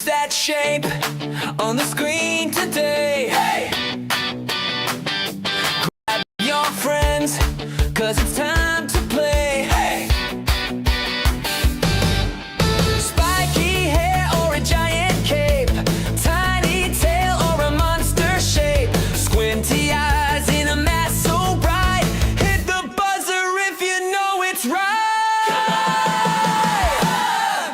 That shape on the screen today. Hey! Grab your friends, cause it's time to play. Hey! Spiky hair or a giant cape, tiny tail or a monster shape, squinty eyes in a mask so bright, hit the buzzer if you know it's right.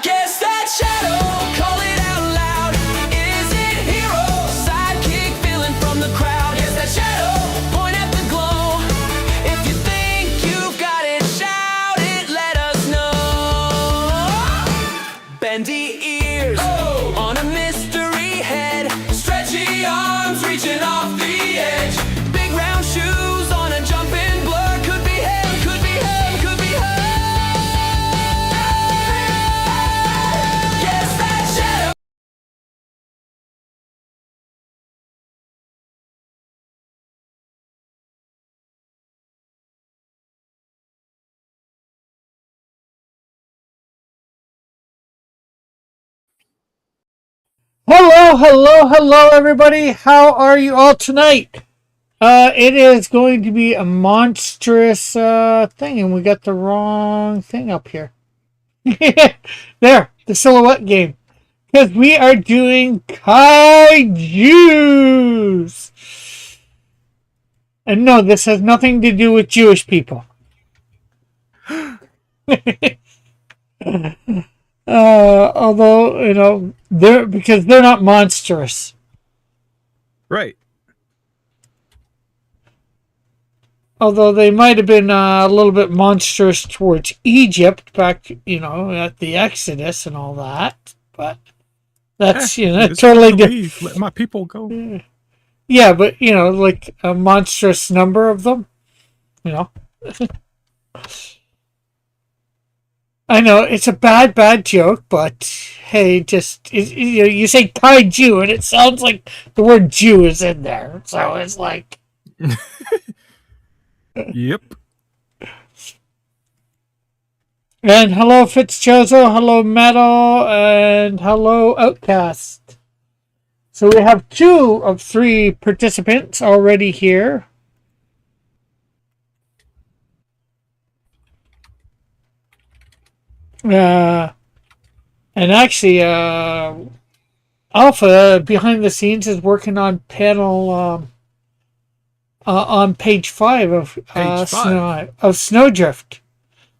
Guess that shadow, call it out loud. Is it hero, sidekick, villain from the crowd? Guess that shadow, point at the glow. If you think you've got it, shout it, let us know. Bendy ears on a mystery head, stretchy arms reaching off the edge, big round shoes on a jumping blur. Could be him, could be him, could be her. Guess that shadow. Hello, everybody. How are you all tonight? It is going to be a monstrous thing, and we got the wrong thing up here. There, the silhouette game. Because we are doing Kaijus. And no, this has nothing to do with Jewish people. Although, you know, because they're not monstrous. Right. Although they might have been a little bit monstrous towards Egypt back, you know, at the Exodus and all that. But that's, you know, It's totally gonna different. be, let my people go. Yeah, but, you know, like a monstrous number of them, you know. I know it's a bad joke, but hey, just you know, you say kaiju and it sounds like the word Jew is in there, so it's like, Yep. and hello Fitzchozo, hello Metal, and hello Outcast. So we have 2 of 3 participants already here. And actually, Alpha behind the scenes is working on panel on page 5 of Page 5. Snowdrift.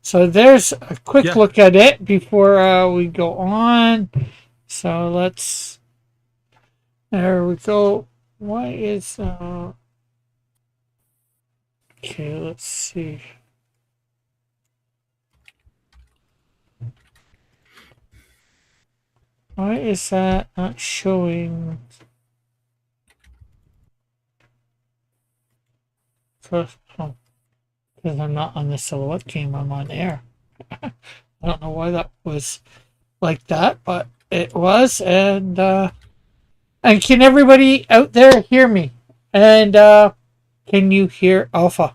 So there's a quick Yeah. look at it before we go on. So let's. There we go. Why is okay? Let's see. Why is that not showing? First, because I'm not on the silhouette game, I'm on air. I don't know why that was like that, but it was. And can everybody out there hear me? And can you hear Alpha?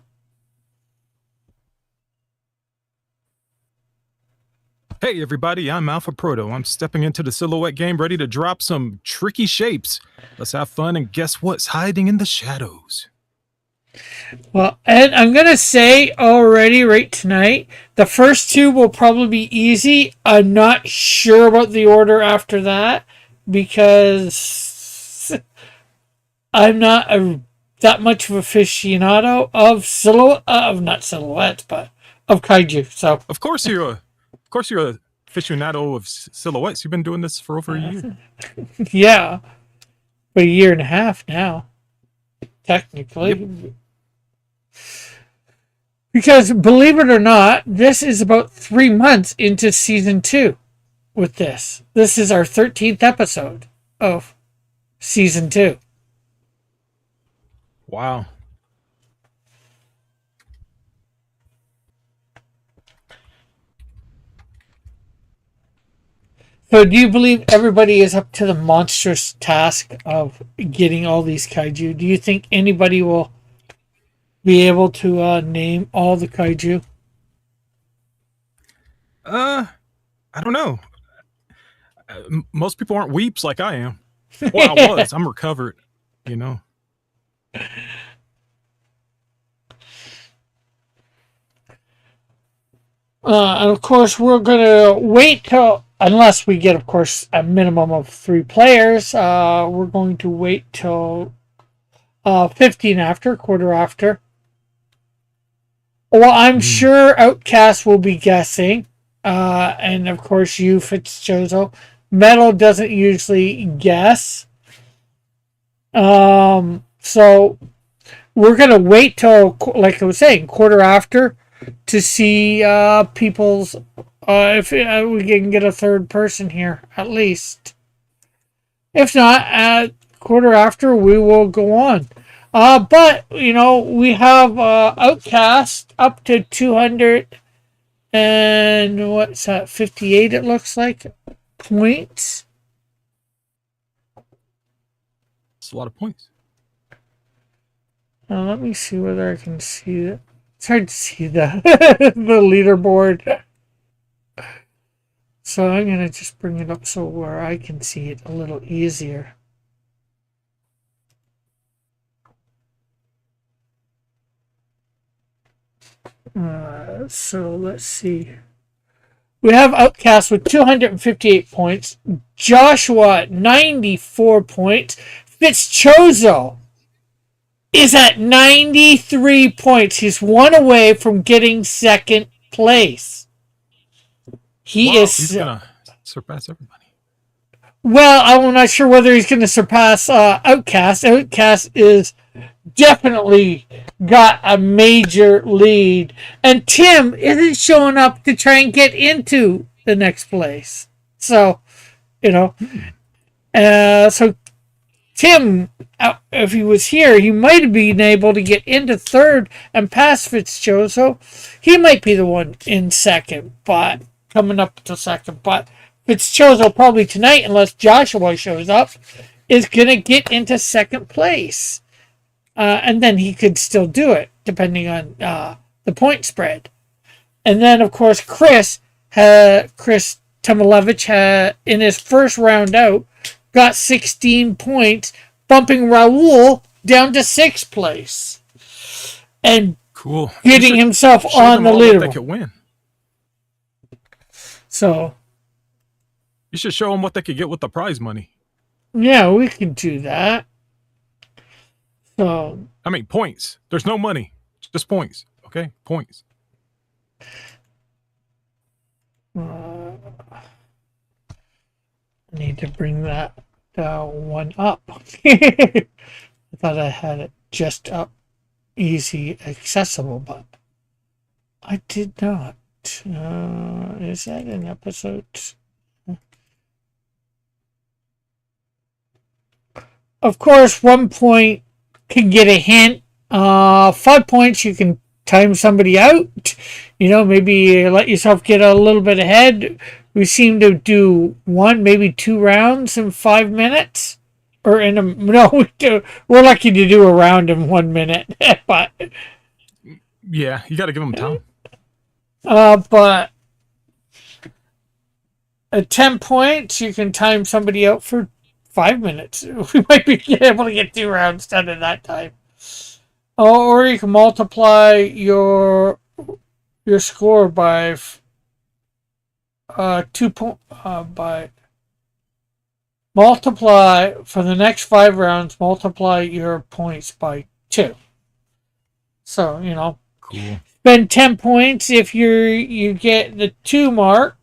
Hey, everybody, I'm Alpha Proto. I'm stepping into the silhouette game ready to drop some tricky shapes. Let's have fun and guess what's hiding in the shadows. Well, and I'm going to say already right tonight, the first 2 will probably be easy. I'm not sure about the order after that because I'm not that much of an aficionado of not silhouettes, but of kaiju. So Of course you're a aficionado of silhouettes. You've been doing this for over a year. yeah, for a year and a half now, technically. Yep. Because believe it or not, this is about 3 months into season 2 with this. This is our 13th episode of season 2. Wow. So do you believe everybody is up to the monstrous task of getting all these kaiju? Do you think anybody will be able to name all the kaiju? I don't know. Most people aren't weeps like I am. Well, I was. I'm recovered, you know. And of course, we're going to wait till, unless we get, of course, a minimum of 3 players, we're going to wait till 15 after, quarter after. Well, I'm sure Outcast will be guessing. And of course, you, Fitzjozo. Metal doesn't usually guess. So we're going to wait till, like I was saying, quarter after to see people's if we can get a third person here at least. If not, at quarter after we will go on. But you know, we have Outcast up to 200 and what's that, 58 it looks like points. It's a lot of points. Let me see whether I can see it. It's hard to see the the leaderboard. So I'm going to just bring it up so where I can see it a little easier. So let's see. We have Outcast with 258 points. Joshua, 94 points. Fitzchozo is at 93 points. He's one away from getting second place. He's gonna surpass everybody. Well, I'm not sure whether he's going to surpass Outcast. Outcast is definitely got a major lead. And Tim isn't showing up to try and get into the next place. So, you know. So Tim, if he was here, he might have been able to get into third and pass Fitzjoe. He might be the one in second, but coming up to second. But Fitzjoe probably tonight, unless Joshua shows up, is going to get into second place. And then he could still do it, depending on the point spread. And then, of course, Chris Tomalevich, in his first round out, got 16 points, bumping Raul down to 6th place. And cool. Getting himself on the leaderboard. They could win. So you should show them what they could get with the prize money. Yeah, we could do that. So I mean, points. There's no money. Just points. Okay? Points. I need to bring that one up. I thought I had it just up, easy, accessible, but I did not. Is that an episode? Of course, 1 point can get a hint. 5 points, you can time somebody out. You know, maybe let yourself get a little bit ahead. We seem to do 1, maybe 2 rounds in 5 minutes. Or we're lucky to do a round in 1 minute. But yeah, you got to give them time. But at 10 points, you can time somebody out for 5 minutes. We might be able to get 2 rounds done in that time. Or you can multiply your score by 2 by multiply for the next 5 rounds. Multiply your points by 2. So you know, cool. Spend 10 points if you get the 2 mark.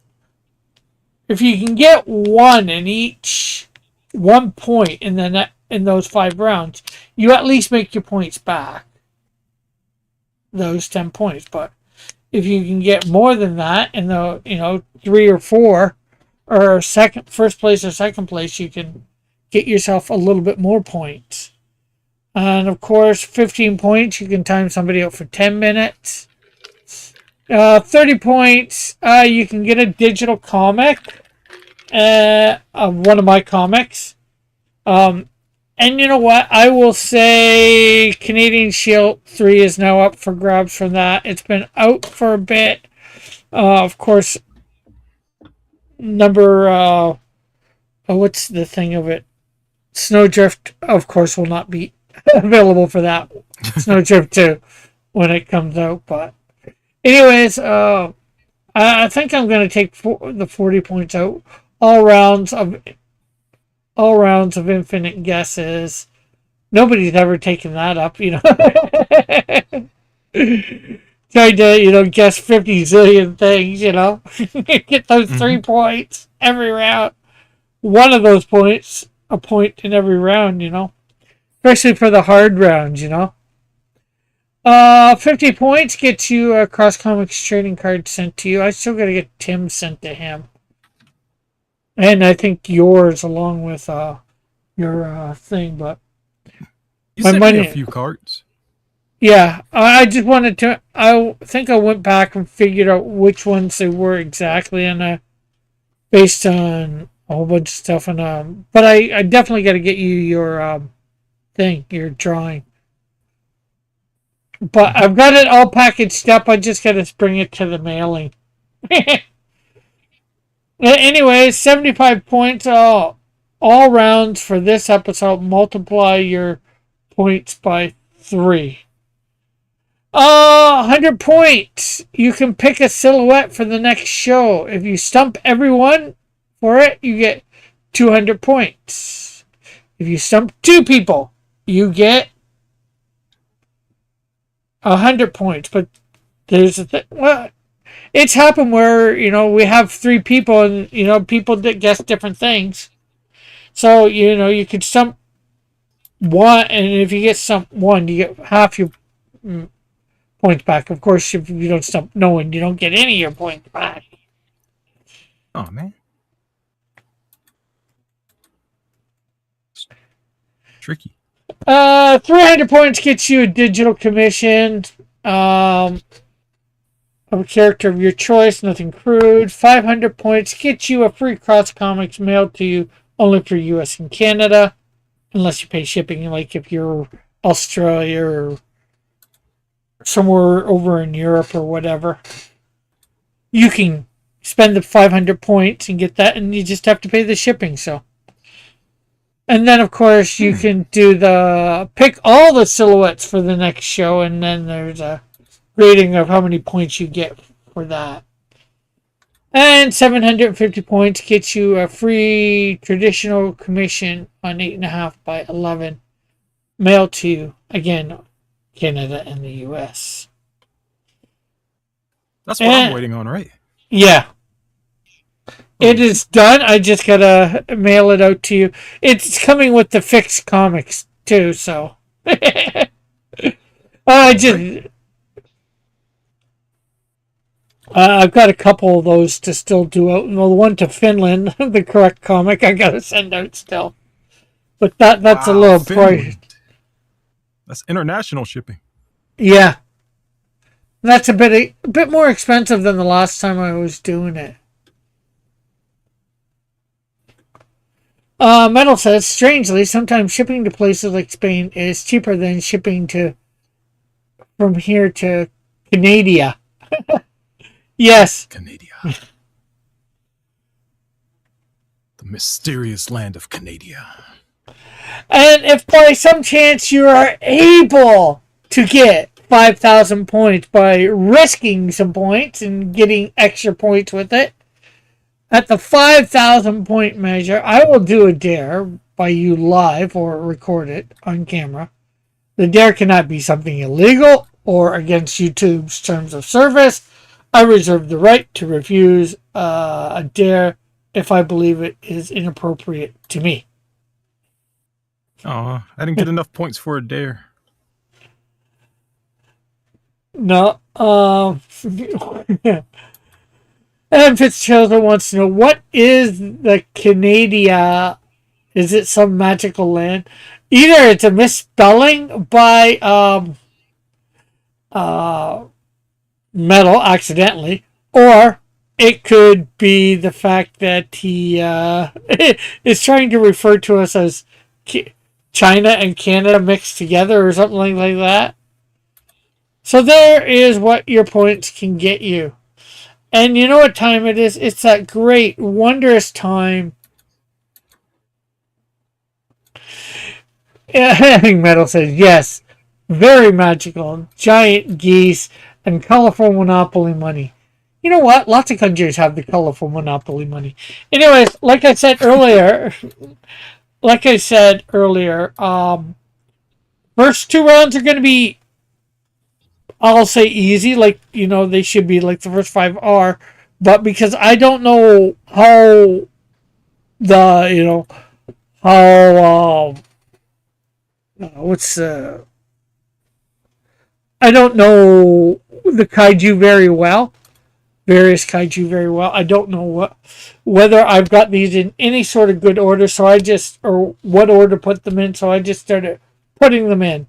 If you can get 1 in each 1 point in those 5 rounds, you at least make your points back. Those 10 points. But if you can get more than that in the 3 or 4 or first place or second place, you can get yourself a little bit more points. And of course, 15 points, you can time somebody out for 10 minutes. 30 points, you can get a digital comic of one of my comics. And you know what? I will say Canadian Shield 3 is now up for grabs from that. It's been out for a bit. Of course, number what's the thing of it? Snowdrift, of course, will not be available for that. Snowdrift 2 when it comes out. But anyways, I think I'm going to take the 40 points out. All rounds of infinite guesses. Nobody's ever taken that up, you know. Trying to, guess 50 zillion things, Get those 3 points every round. One of those points, a point in every round, Especially for the hard rounds, 50 points gets you a Cross Comics trading card sent to you. I still got to get Tim sent to him. And I think yours along with your thing, but You sent me a few cards. Yeah, I just wanted to. I think I went back and figured out which ones they were exactly, and based on a whole bunch of stuff. And but I definitely got to get you your thing, your drawing. But I've got it all packaged up. I just got to bring it to the mailing. Anyway, 75 points all rounds for this episode. Multiply your points by 3. 100 points. You can pick a silhouette for the next show. If you stump everyone for it, you get 200 points. If you stump 2 people, you get 100 points. But there's a thing. Well, it's happened where, we have 3 people and, people that guess different things. So, you could stump 1, and if you get stumped 1, you get half your points back. Of course, if you don't stump no one, you don't get any of your points back. Oh, man. Tricky. 300 points gets you a digital commission. Of a character of your choice, nothing crude. 500 points gets you a free Cross Comics mailed to you only for US and Canada, unless you pay shipping, like if you're Australia or somewhere over in Europe or whatever. You can spend the 500 points and get that, and you just have to pay the shipping. So, and then of course you can do pick all the silhouettes for the next show, and then there's a rating of how many points you get for that. And 750 points gets you a free traditional commission on 8.5 by 11 mailed to you, again, Canada and the US. That's what I'm waiting on, right? Yeah. It is done. I just gotta mail it out to you. It's coming with the fixed comics too, so I've got a couple of those to still do out. Well, the one to Finland, the correct comic, I gotta send out still. But that's a little price. That's international shipping. Yeah, that's a bit more expensive than the last time I was doing it. Metal says, strangely, sometimes shipping to places like Spain is cheaper than shipping from here to Canada. Yes. Canada. The mysterious land of Canada. And if by some chance you are able to get 5,000 points by risking some points and getting extra points with it, at the 5,000 point measure, I will do a dare by you live or record it on camera. The dare cannot be something illegal or against YouTube's terms of service. I reserve the right to refuse a dare if I believe it is inappropriate to me. Oh, I didn't get enough points for a dare. No. And Fitzgerald wants to know, what is the Canada? Is it some magical land? Either it's a misspelling by Metal accidentally, or it could be the fact that he is trying to refer to us as China and Canada mixed together or something like that. So there is what your points can get you. And you know what time it is? It's that great, wondrous time Metal says yes. Very magical. Giant geese and colorful Monopoly money. You know what? Lots of countries have the colorful Monopoly money. Anyways, like I said earlier, first two rounds are going to be, I'll say, easy. Like, they should be, like the first five are. But because I don't know how how what's I don't know the kaiju very well, various kaiju very well. I don't know whether I've got these in any sort of good order, or what order to put them in. So I just started putting them in,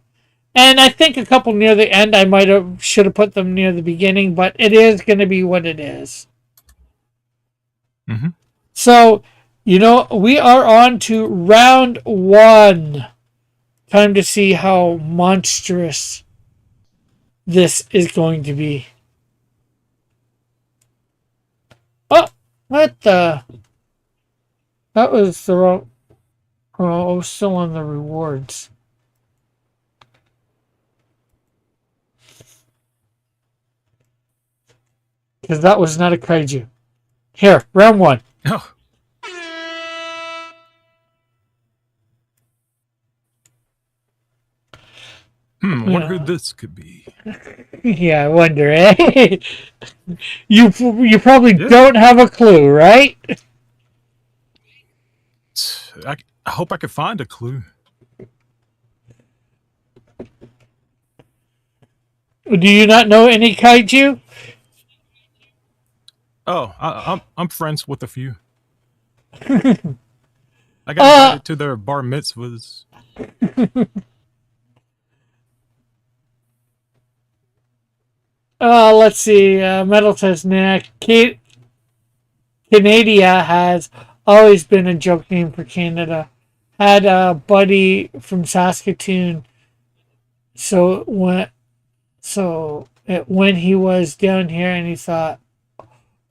and I think a couple near the end I should have put them near the beginning, but it is going to be what it is. Mm-hmm. So, we are on to round one. Time to see how monstrous this is going to be. Oh, what the? That was the wrong. Oh, I was still on the rewards. Because that was not a kaiju. Here, round one. Oh. Wonder who this could be. Yeah, I wonder, eh? You probably don't have a clue, right? I hope I could find a clue. Do you not know any kaiju? Oh, I'm friends with a few. I got invited to their bar mitzvahs. Let's see. Metal says, nah, Canada has always been a joke name for Canada. Had a buddy from Saskatoon. When he was down here and he thought,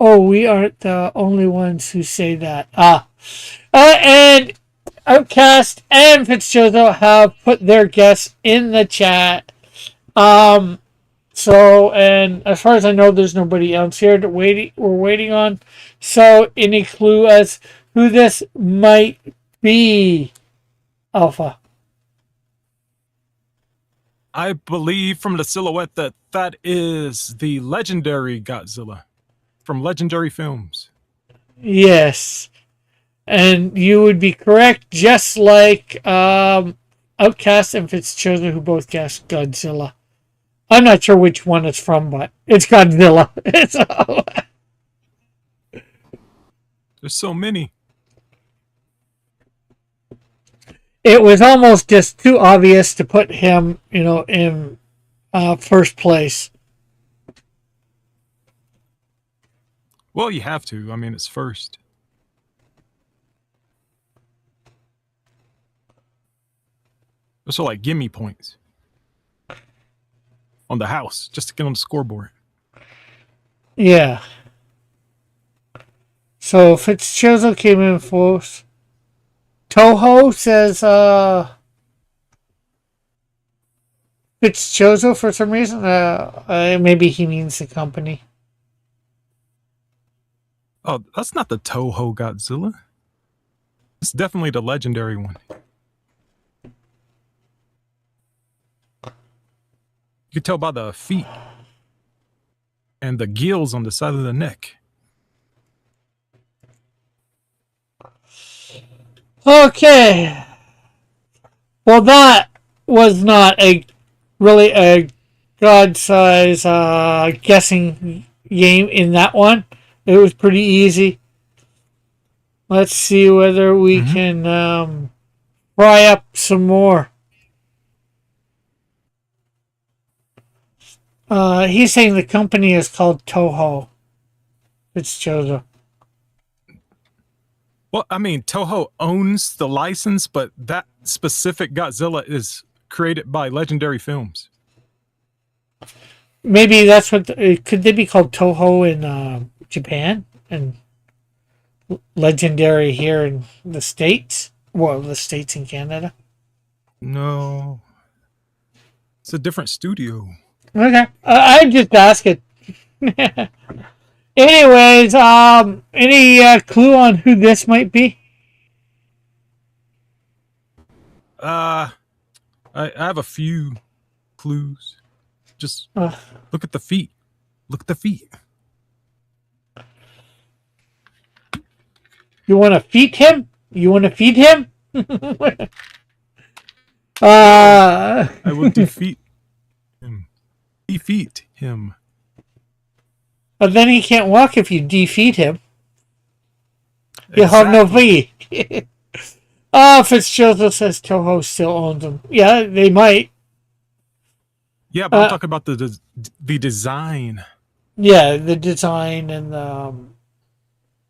oh, we aren't the only ones who say that. And Outcast and Fitzgerald have put their guess in the chat. So, and as far as I know, there's nobody else here we're waiting on. So, any clue as who this might be, Alpha? I believe from the silhouette that is the legendary Godzilla from Legendary Films. Yes. And you would be correct, just like Outcast and Fitzgerald, who both guessed Godzilla. I'm not sure which one it's from, but it's Godzilla. There's so many. It was almost just too obvious to put him, in first place. Well, you have to. I mean, it's first. So, like, give me points on the house just to get on the scoreboard. Yeah. So Fitzgerald came in fourth. Toho says Fitzgerald for some reason. Maybe he means the company. Oh, that's not the Toho Godzilla. It's definitely the legendary one. You can tell by the feet and the gills on the side of the neck. Okay. Well, that was not really a God-size guessing game in that one. It was pretty easy. Let's see whether we can fry up some more. He's saying the company is called Toho. It's Jojo. Well, I mean, Toho owns the license, but that specific Godzilla is created by Legendary Films. Maybe that's what... could they be called Toho in Japan? And Legendary here in the States? Well, the States and Canada. No, it's a different studio. Okay. I just ask it. Anyways, any clue on who this might be? I have a few clues. Just Uh, look at the feet. Look at the feet. you want to feed him? You want to feed him? I will defeat him. Defeat him. But then he can't walk if you defeat him. He'll have no Exactly. feet. Fitzgerald says Toho still owns them. Yeah, they might. Yeah, but I'm talking about the design. Yeah, the design and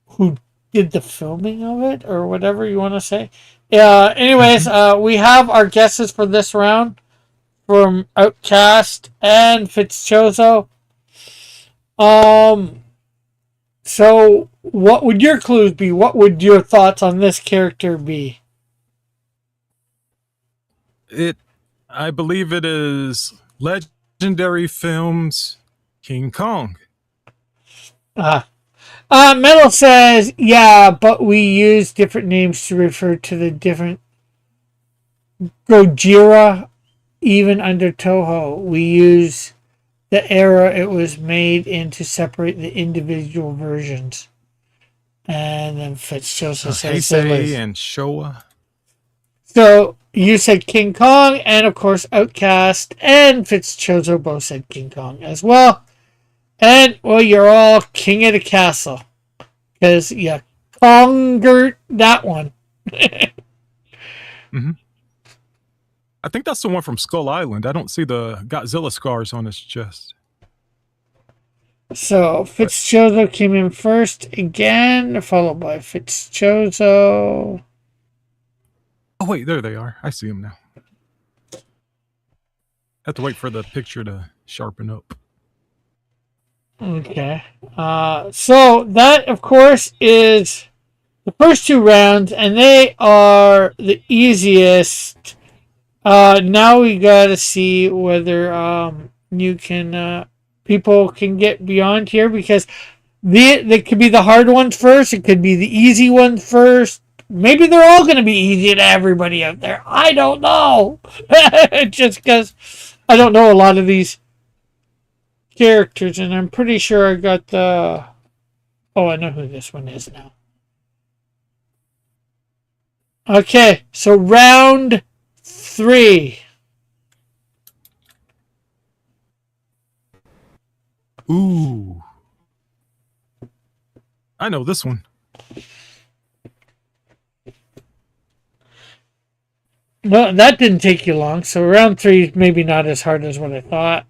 who did the filming of it or whatever you want to say. Yeah. Anyways, we have our guesses for this round from Outcast and Fitzchozo. So what would your clues be? What would your thoughts on this character be? I believe it is Legendary Films King Kong. Metal says, yeah, but we use different names to refer to the different Gojira, even under Toho. We use the era it was made in to separate the individual versions. And then Fitzjoseph says, Heisei and Showa. so you said King Kong, and of course Outcast and Fitzchozo both said King Kong as well. And, well, you're all king of the castle. Because you conquered that one. Mm-hmm. I think that's the one from Skull Island. I don't see the Godzilla scars on his chest. So, Fitzchozo came in first again, followed by Fitzchozo. Oh, wait, there they are. I see them now. Have to wait for the picture to sharpen up. Okay. So that, of course, is the first two rounds, and they are the easiest. Now we gotta see whether you can people can get beyond here, because they could be the hard ones first. It could be the easy ones first. Maybe they're all gonna be easy to everybody out there. I don't know. Just because I don't know a lot of these characters, and I'm pretty sure I got the. Oh, I know who this one is now. Okay, so round 3. Ooh. I know this one. Well, that didn't take you long. So round 3 is maybe not as hard as what I thought.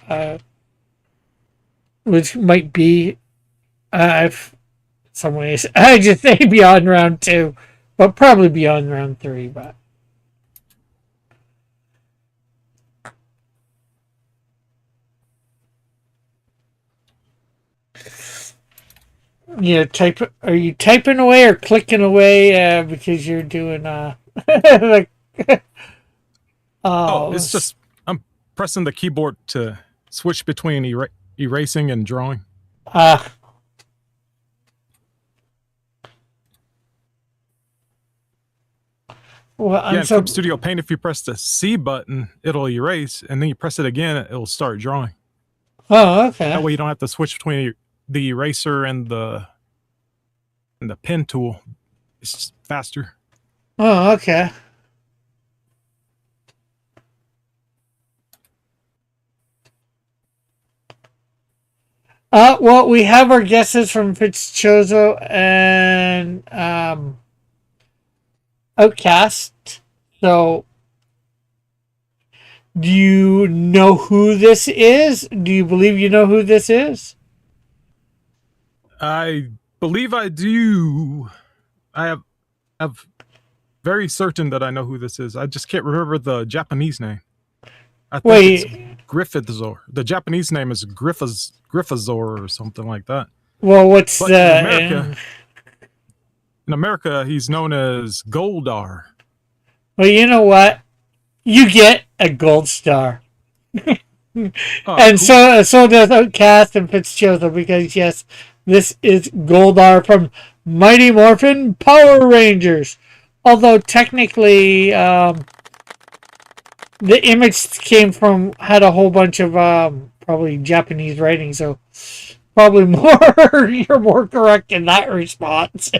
Which might be, some ways, I just say beyond round 2, but probably beyond round 3. But type. Are you typing away or clicking away? Because you're doing like. Oh, it's just I'm pressing the keyboard to switch between erasing and drawing. Well, Yeah, in Clip Studio Paint, if you press the C button, it'll erase, and then you press it again, it'll start drawing. Oh, okay. That way you don't have to switch between the eraser and the pen tool. It's just faster. Oh, okay. Well, we have our guesses from Fitzchozo and Outcast. So, do you know who this is? Do you believe you know who this is? I believe I do. I'm very certain that I know who this is. I just can't remember the Japanese name. I think it's Griffithzor. The Japanese name is Griffithzor or something like that. Well, what's but the... In America, he's known as Goldar. Well, you know what? you get a gold star. Oh, And cool. so does Outcast and Fitzgerald, because yes, this is Goldar from Mighty Morphin Power Rangers. Although technically, the image came from had a whole bunch of probably Japanese writing, so probably more you're more correct in that response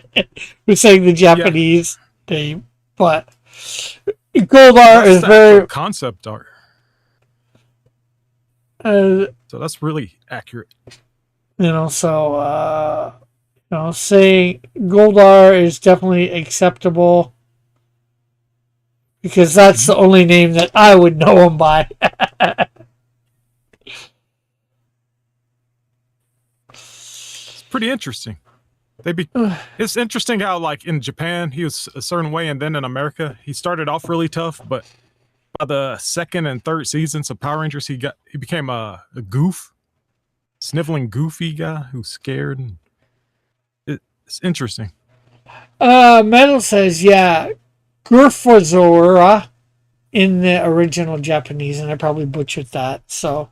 with saying the Yeah, Japanese name, but Goldar that's is the actual very concept art. uh, So that's really accurate. so say Goldar is definitely acceptable because that's Hmm. the only name that I would know him by. It's pretty interesting. They be. It's interesting how, like, in Japan, he was a certain way, and then in America, he started off really tough, but by the second and third seasons of Power Rangers, he became a goof, sniveling, goofy guy who's scared. And it's interesting. Metal says, yeah, Gurfazora in the original Japanese, and I probably butchered that. So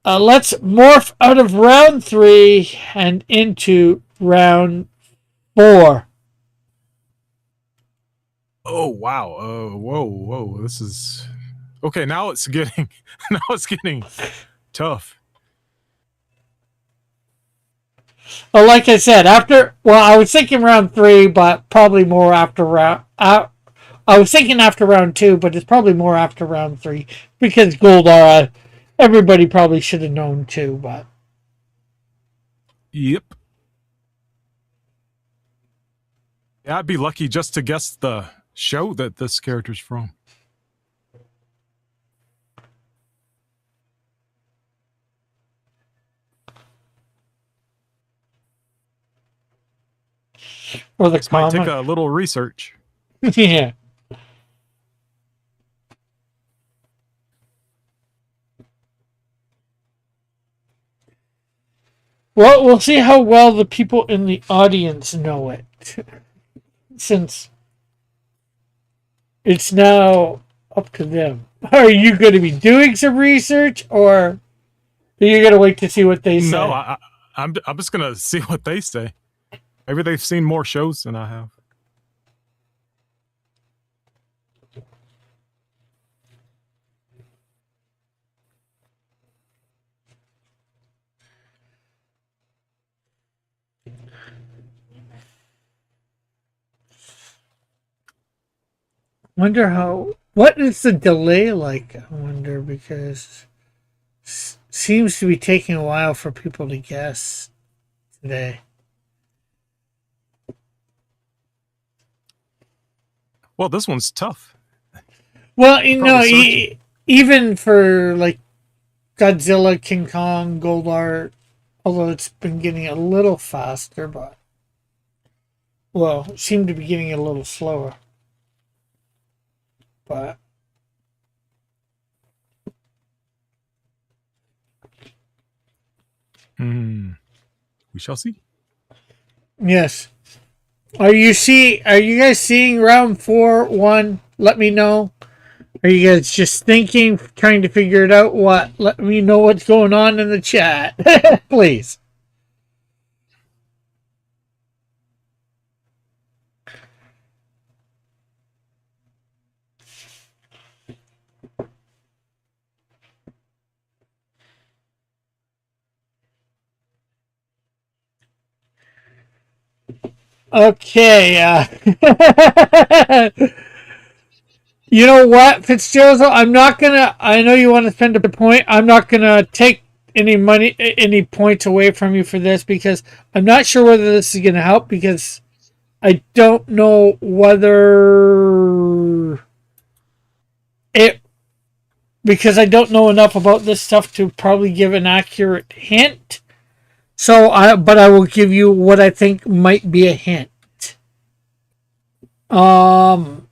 let's morph out of round 3 and into round 4. Oh wow! Whoa! This is okay. Now it's getting now it's getting tough. Well, like I said, I was thinking round 3, but probably more after round. I was thinking after round 2, but it's probably more after round 3 because Goldar, everybody probably should have known too. But Yep. Yeah, I'd be lucky just to guess the show that this character's from. or the This might take comic, a little research. yeah. Well, we'll see how well the people in the audience know it, since it's now up to them. Are you going to be doing some research, or are you going to wait to see what they No, say? I'm just gonna see what they say. Maybe they've seen more shows than I have. Wonder what is the delay like? I wonder, because seems to be taking a while for people to guess today. Well, this one's tough. Well, I'm probably searching. even for like Godzilla, King Kong, Goldar, although it's been getting a little faster, but well, it seemed to be getting a little slower. But Hmm. We shall see. yes, Are you guys seeing round 4? 1. Let me know. Are you guys just thinking, trying to figure it out? What? Let me know what's going on in the chat, please. Okay. You know what, Fitzgerald? I'm not gonna. I know you want to spend a point. I'm not gonna take any points away from you for this, because I'm not sure whether this is gonna help, because I don't know whether it because I don't know enough about this stuff to probably give an accurate hint. But I will give you what I think might be a hint. Um,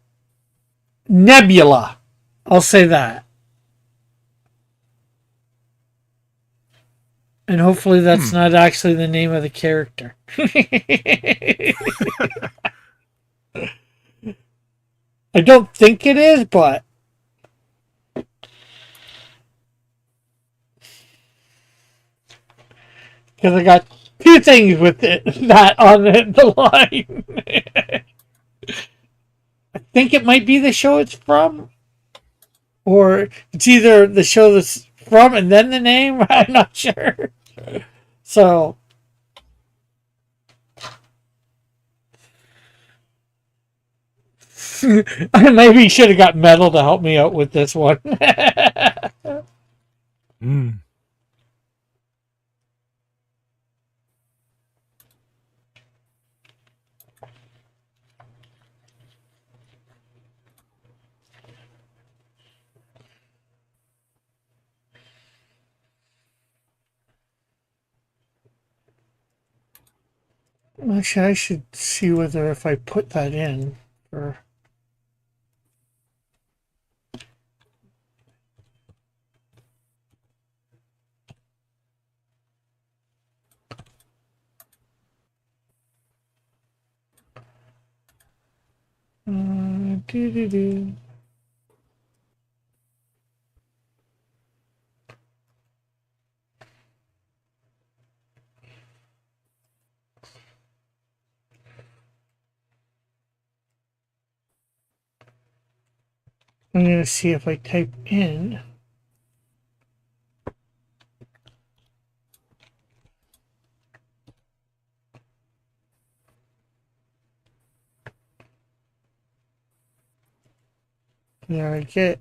Nebula. I'll say that. And hopefully that's Hmm. not actually the name of the character. I don't think it is, but because I got two things with it that on the line. I think it might be the show it's from, or it's either the show that's from and then the name. I'm not sure. So I maybe should have got Metal to help me out with this one. Mm. Actually, I should see whether if I put that in for. Doo-doo-doo. I'm going to see if I type in. There I get.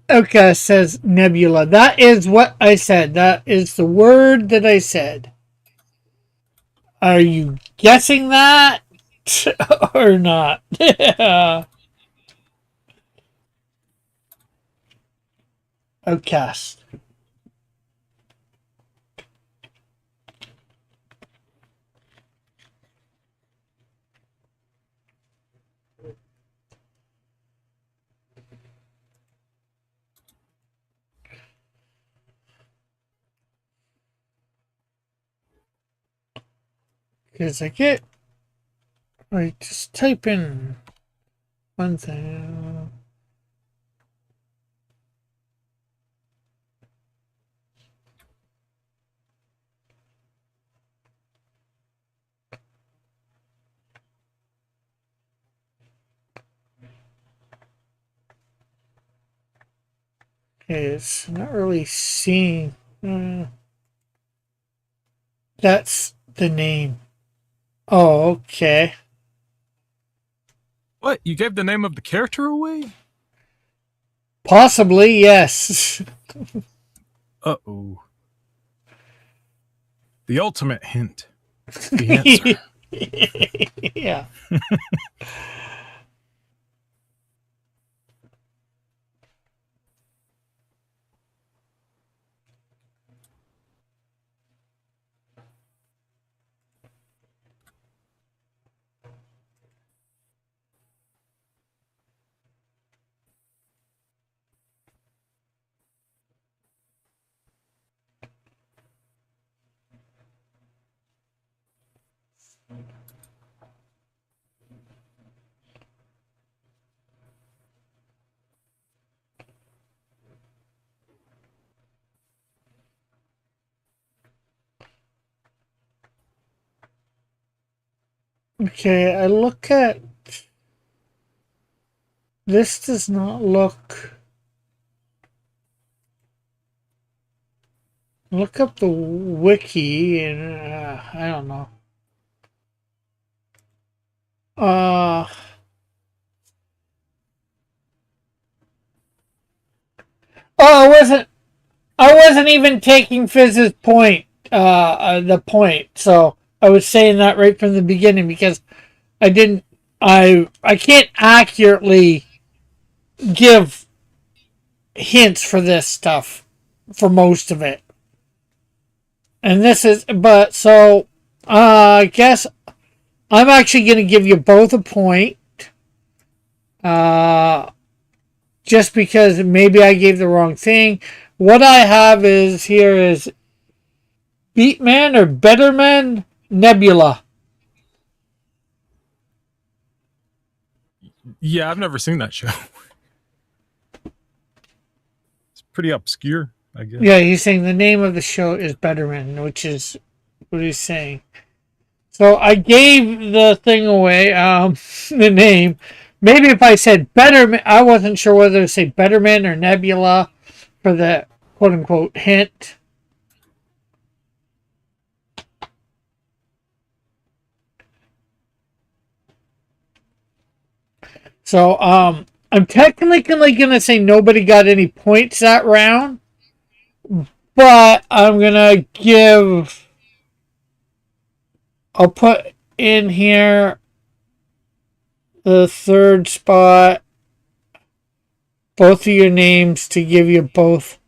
Okay, says Nebula. That is what I said. That is the word that I said. Are you guessing that or not? Outcast. Because I get. I just type in one thing. It's not really seeing. That's the name. Oh, okay. What? You gave the name of the character away? Possibly, yes. Uh-oh. The ultimate hint. The answer. Yeah. Okay, I look at this does not look up the wiki and I don't know. I wasn't even taking Fizz's point. The point. So I was saying that right from the beginning because I didn't. I can't accurately give hints for this stuff for most of it. And this is, but so I guess I'm actually going to give you both a point. Just because maybe I gave the wrong thing. What I have is here is Beatman or Betterman Nebula. Yeah, I've never seen that show. It's pretty obscure, I guess. Yeah, he's saying the name of the show is Betterman, which is what he's saying. So I gave the thing away, the name. Maybe if I said Betterman, I wasn't sure whether to say Betterman or Nebula for the quote unquote hint. So I'm technically gonna say nobody got any points that round, but I'm gonna give. I'll put in here the third spot, both of your names to give you both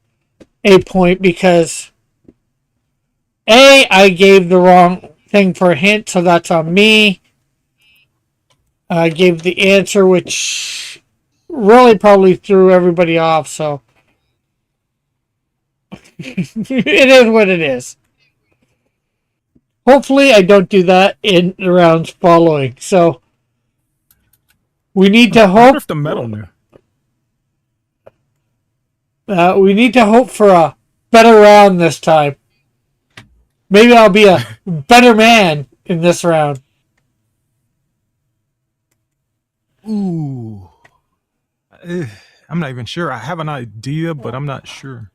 a point because I gave the wrong thing for a hint, so that's on me. I gave the answer, which really probably threw everybody off, so it is what it is. Hopefully I don't do that in the rounds following. So we need to I wonder hope if the metal knew. we need to hope for a better round this time. Maybe I'll be a better man in this round. Ooh. I'm not even sure. I have an idea, but I'm not sure.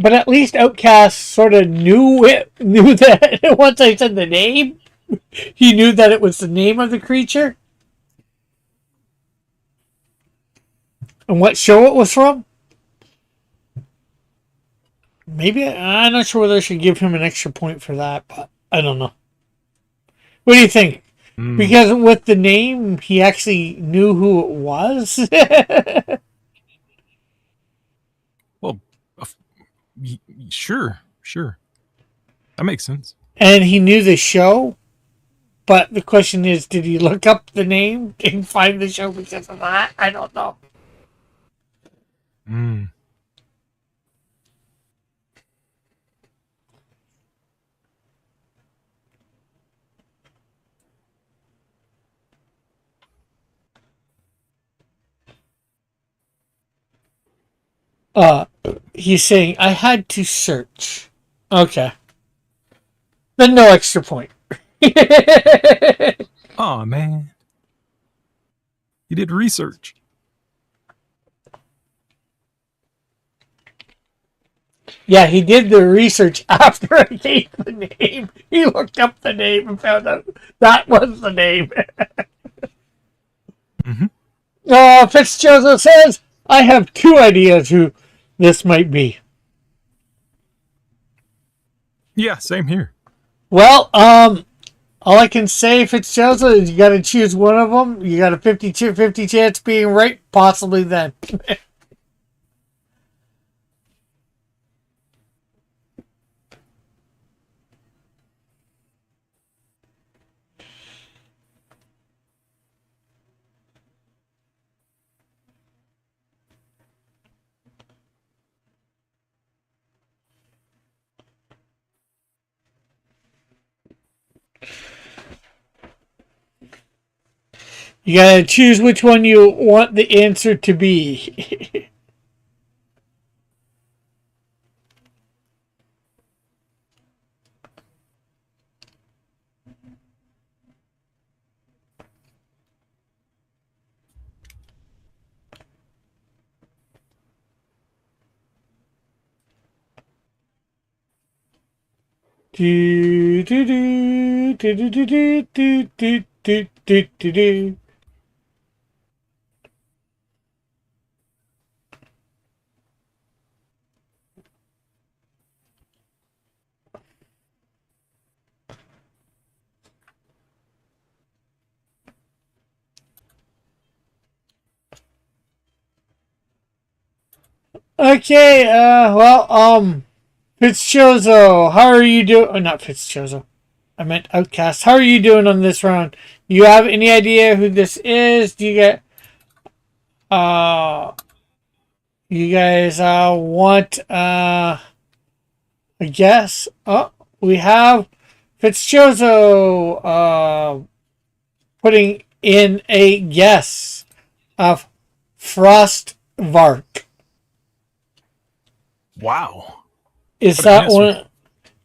But at least Outcast sort of knew that once I said the name, he knew that it was the name of the creature and what show it was from. Maybe I'm not sure whether I should give him an extra point for that, but I don't know. What do you think? Because with the name, he actually knew who it was. Well, sure. That makes sense. And he knew the show. But the question is, did he look up the name and find the show because of that? I don't know. He's saying, I had to search. Okay. Then no extra point. Oh man, you did research. Yeah, he did the research after I gave the name. He looked up the name and found out that was the name. Fitzgerald says, I have two ideas who this might be. Yeah, same here. Well, all I can say, Fitzgerald, is you got to choose one of them. You got a 50-50 chance being right, possibly then. You got to choose which one you want the answer to be. Do, do, do, do, do, do, do, do, do, do, do, do. Okay, Fitzchozo, how are you doing? Oh, not Fitzchozo. I meant Outcast. How are you doing on this round? You have any idea who this is? Do you get, uh, you guys, want, a guess? Oh, we have Fitzchozo, putting in a guess of Frostvark. Wow. Is What a that guess. one?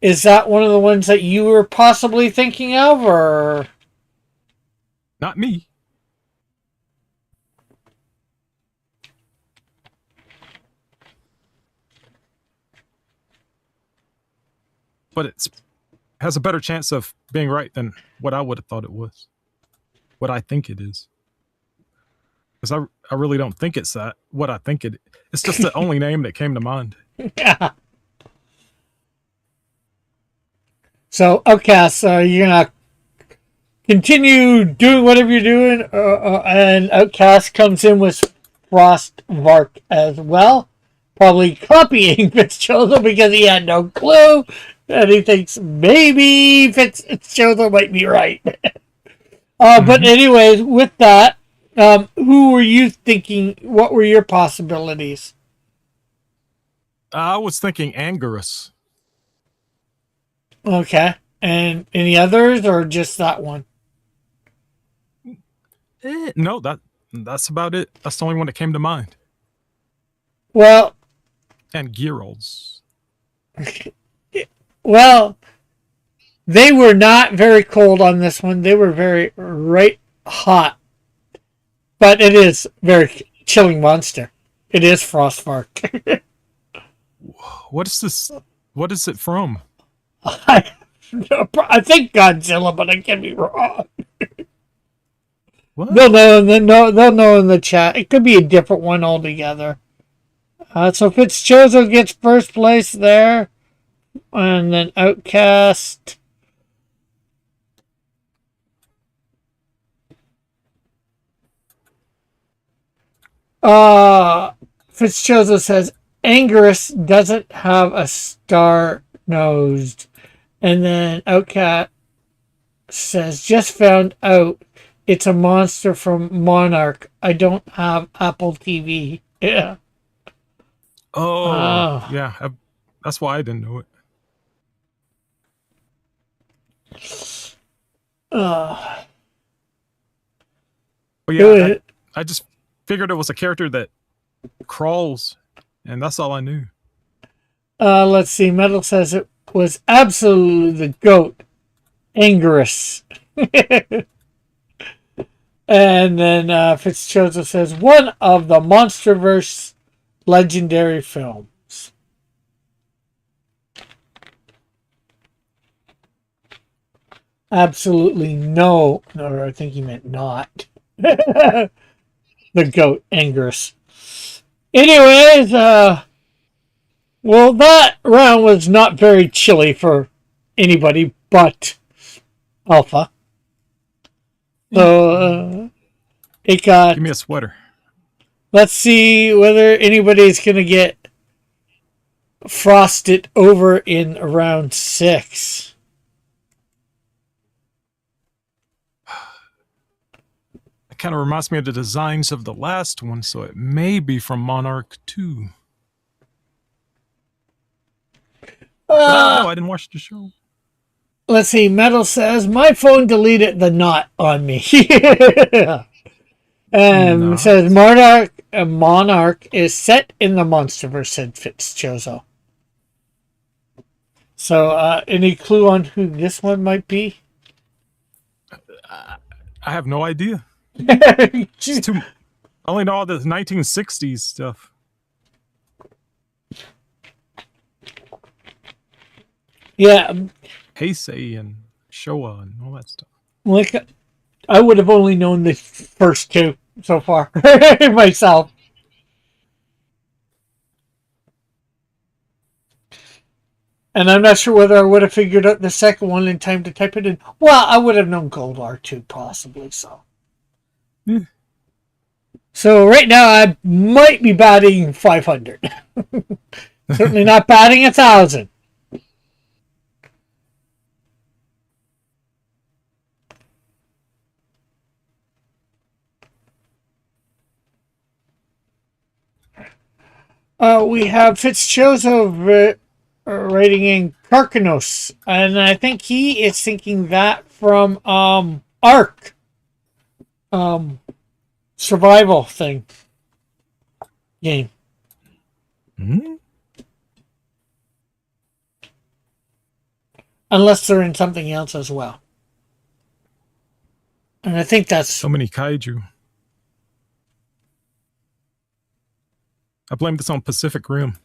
Is that one of the ones that you were possibly thinking of, or? Not me. But it's has a better chance of being right than what I would have thought it was. What I think it is. Because I really don't think it's that. What I think it. It's just the only name that came to mind. Yeah. So, Outcast, you're gonna continue doing whatever you're doing, and Outcast comes in with Frostvark as well, probably copying Fitzchozo because he had no clue, and he thinks maybe Fitzchozo might be right. But anyways, with that, who were you thinking? What were your possibilities? I was thinking Angerus. Okay, and any others, or just that one? No, that's about it. That's the only one that came to mind. Well, And Geralt's. well, they were not very cold on this one. They were very right hot, but it is very chilling monster. It is Frostvark. What is this? What is it from? I think Godzilla, but I can be wrong. What? They'll know in the chat. It could be a different one altogether. So Fitzchozo gets first place there, and then Outcast. Fitzchozo says Angerus doesn't have a star nosed, and then Outcast says just found out it's a monster from Monarch. I don't have Apple TV. Yeah. Oh, yeah. That's why I didn't know it. But yeah, I just figured it was a character that crawls, and that's all I knew. Let's see. Metal says it was absolutely the goat, Angerus. And then Fitzchozo says one of the MonsterVerse legendary films. Absolutely no. No, I think he meant not. The goat, Angerus. Anyways, well, that round was not very chilly for anybody but Alpha. So, it got... Give me a sweater. Let's see whether anybody's going to get frosted over in round 6. It kind of reminds me of the designs of the last one, so it may be from Monarch 2. But I don't know. I didn't watch the show. Let's see. Metal says, my phone deleted the knot on me. And says, Monarch is set in the Monsterverse, said Fitzchozo. So, any clue on who this one might be? I have no idea. I only know all the 1960s stuff. Yeah, Heisei and Showa and all that stuff. Like, I would have only known the first two so far myself. And I'm not sure whether I would have figured out the second one in time to type it in. Well, I would have known Gold R2 possibly, so. Yeah. So right now I might be batting 500. Certainly not batting 1,000. We have Fitzchoso writing in Karkanos, and I think he is thinking that from Ark survival thing game. Hmm? Unless they're in something else as well. And I think that's So many kaiju. I blame this on Pacific Rim.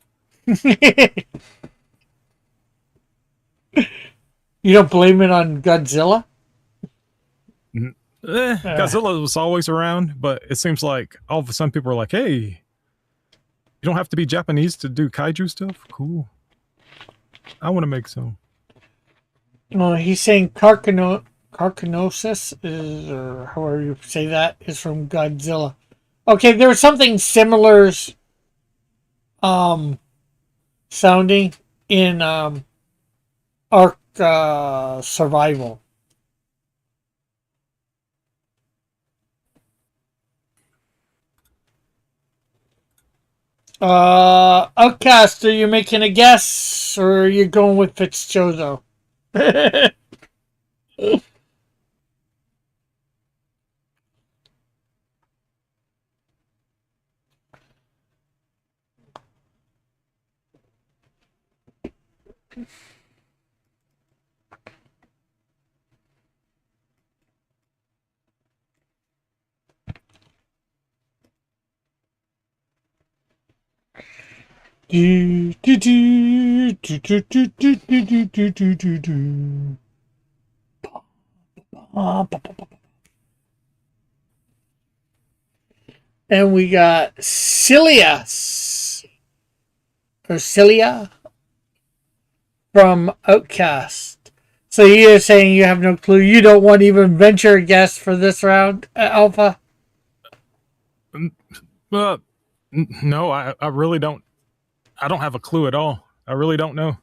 You don't blame it on Godzilla? Godzilla was always around, but it seems like all of a sudden people are like, hey, you don't have to be Japanese to do kaiju stuff? Cool. I want to make some. He's saying Karkanosis is, or however you say that, is from Godzilla. Okay, there was something similar sounding in Ark Survival. Outcast, are you making a guess or are you going with Fitzchoso? Do, do, do, do, do, do, do, do, do, do, do, do. And we got Cilia from Outcast. So you're saying you have no clue. You don't want to even venture a guess for this round, Alpha? No, I really don't. I don't have a clue at all. I really don't know.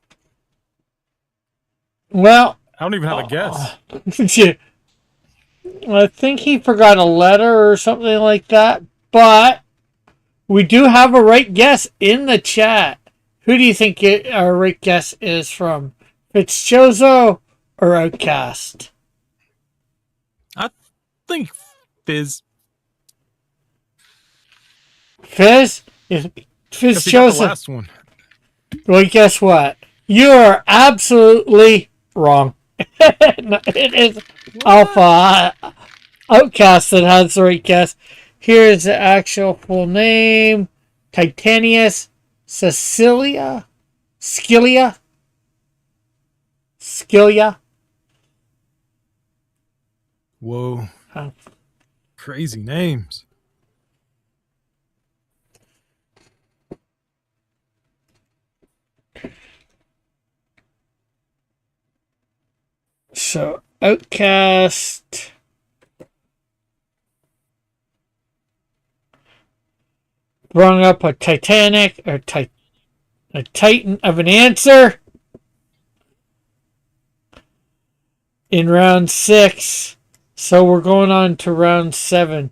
Well, I don't even have a guess. I think he forgot a letter or something like that. But we do have a right guess in the chat. Who do you think our right guess is from? Fitzchoso or Outcast? I think Fizz. Fizz? Because he got the Fitzchoso. last one. Well, guess what? You are absolutely wrong. It is Alpha Outcast that has the right guess. Here's the actual full name. Titanius Scilia. Whoa. Huh. Crazy names. So, Outcast. Brought up a Titanic or a Titan of an answer in round 6. So we're going on to round 7.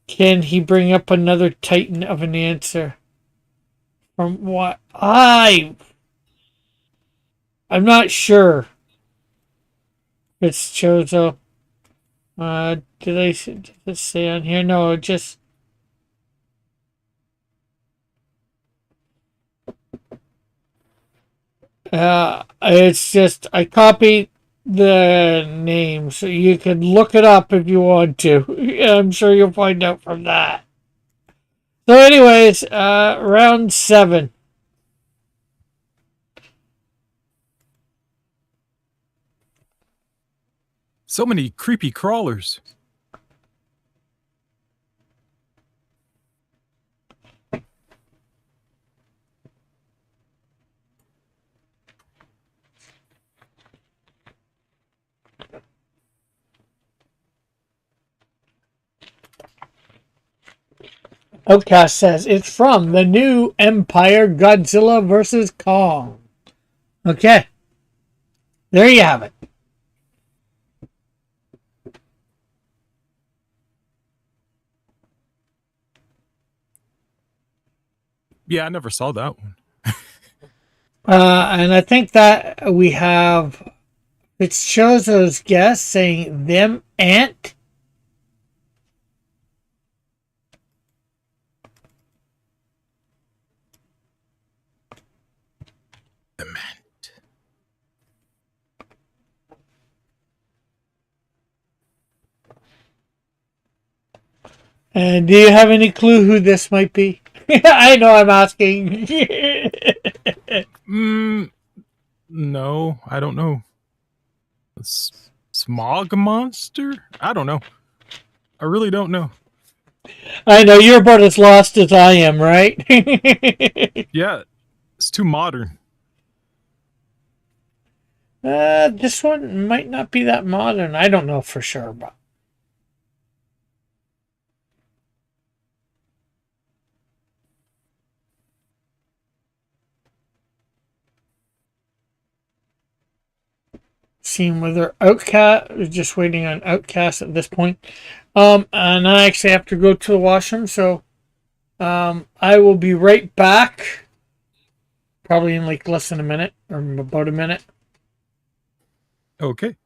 Can he bring up another Titan of an answer? From what I'm not sure. It's Chozo. Did it say on here? No, just. It's just I copied the name so you can look it up if you want to. I'm sure you'll find out from that. So, anyways, round 7. So many creepy crawlers. Outcast says it's from the new Empire Godzilla vs. Kong. Okay. There you have it. Yeah, I never saw that one. And I think that we have, it shows those guests saying them ant. The man. And do you have any clue who this might be? I know I'm asking. No, I don't know. Smog monster? I don't know. I really don't know. I know you're about as lost as I am, right? Yeah, it's too modern. This one might not be that modern. I don't know for sure, but seeing whether Outcast, just waiting on Outcast at this point. And I actually have to go to the washroom, so I will be right back. Probably in like less than a minute, or about a minute. Okay.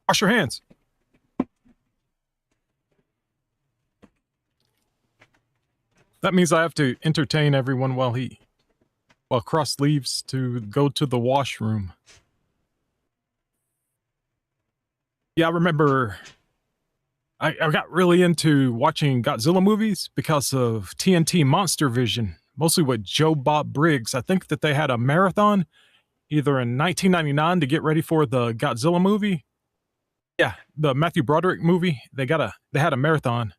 Wash your hands. That means I have to entertain everyone while Cross leaves to go to the washroom. Yeah, I remember I got really into watching Godzilla movies because of TNT Monster Vision, mostly with Joe Bob Briggs. I think that they had a marathon either in 1999 to get ready for the Godzilla movie. Yeah, the Matthew Broderick movie. They had a marathon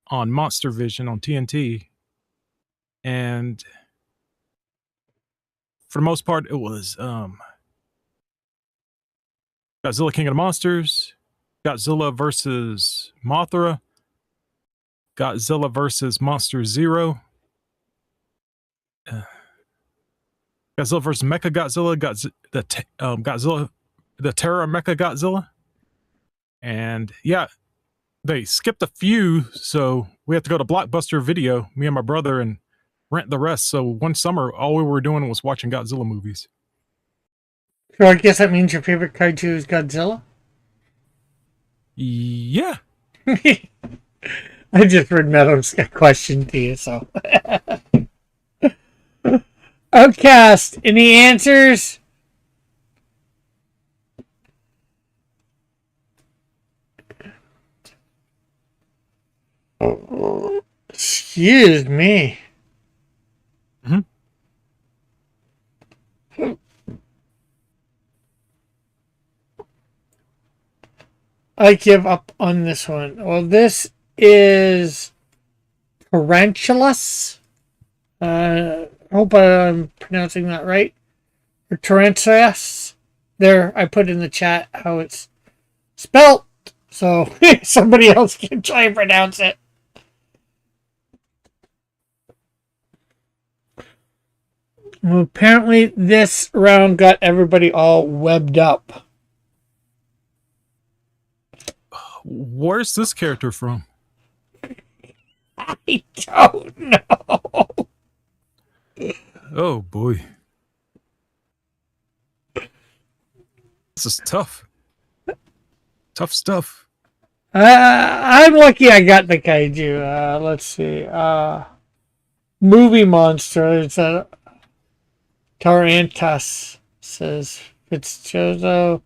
on Monster Vision on TNT. And for the most part, it was Godzilla King of the Monsters, Godzilla versus Mothra, Godzilla versus Monster Zero, Godzilla versus Mecha Godzilla, Godzilla, the Terra Mecha Godzilla. And yeah, they skipped a few, so we had to go to Blockbuster Video, me and my brother, and rent the rest. So one summer, all we were doing was watching Godzilla movies. So I guess that means your favorite kaiju is Godzilla? Yeah. I just read Meadow's question to you, so. Outcast, any answers? Excuse me. Mm-hmm. I give up on this one. Well, this is Tarantulas. Hope I'm pronouncing that right. Or Tarantulas. There, I put in the chat how it's spelt, so somebody else can try and pronounce it. Well, apparently this round got everybody all webbed up. Where's this character from? I don't know. Oh boy. This is tough. Tough stuff. I'm lucky I got the kaiju. Let's see. Movie monster. It's a Tarantas, says Fitzjozo.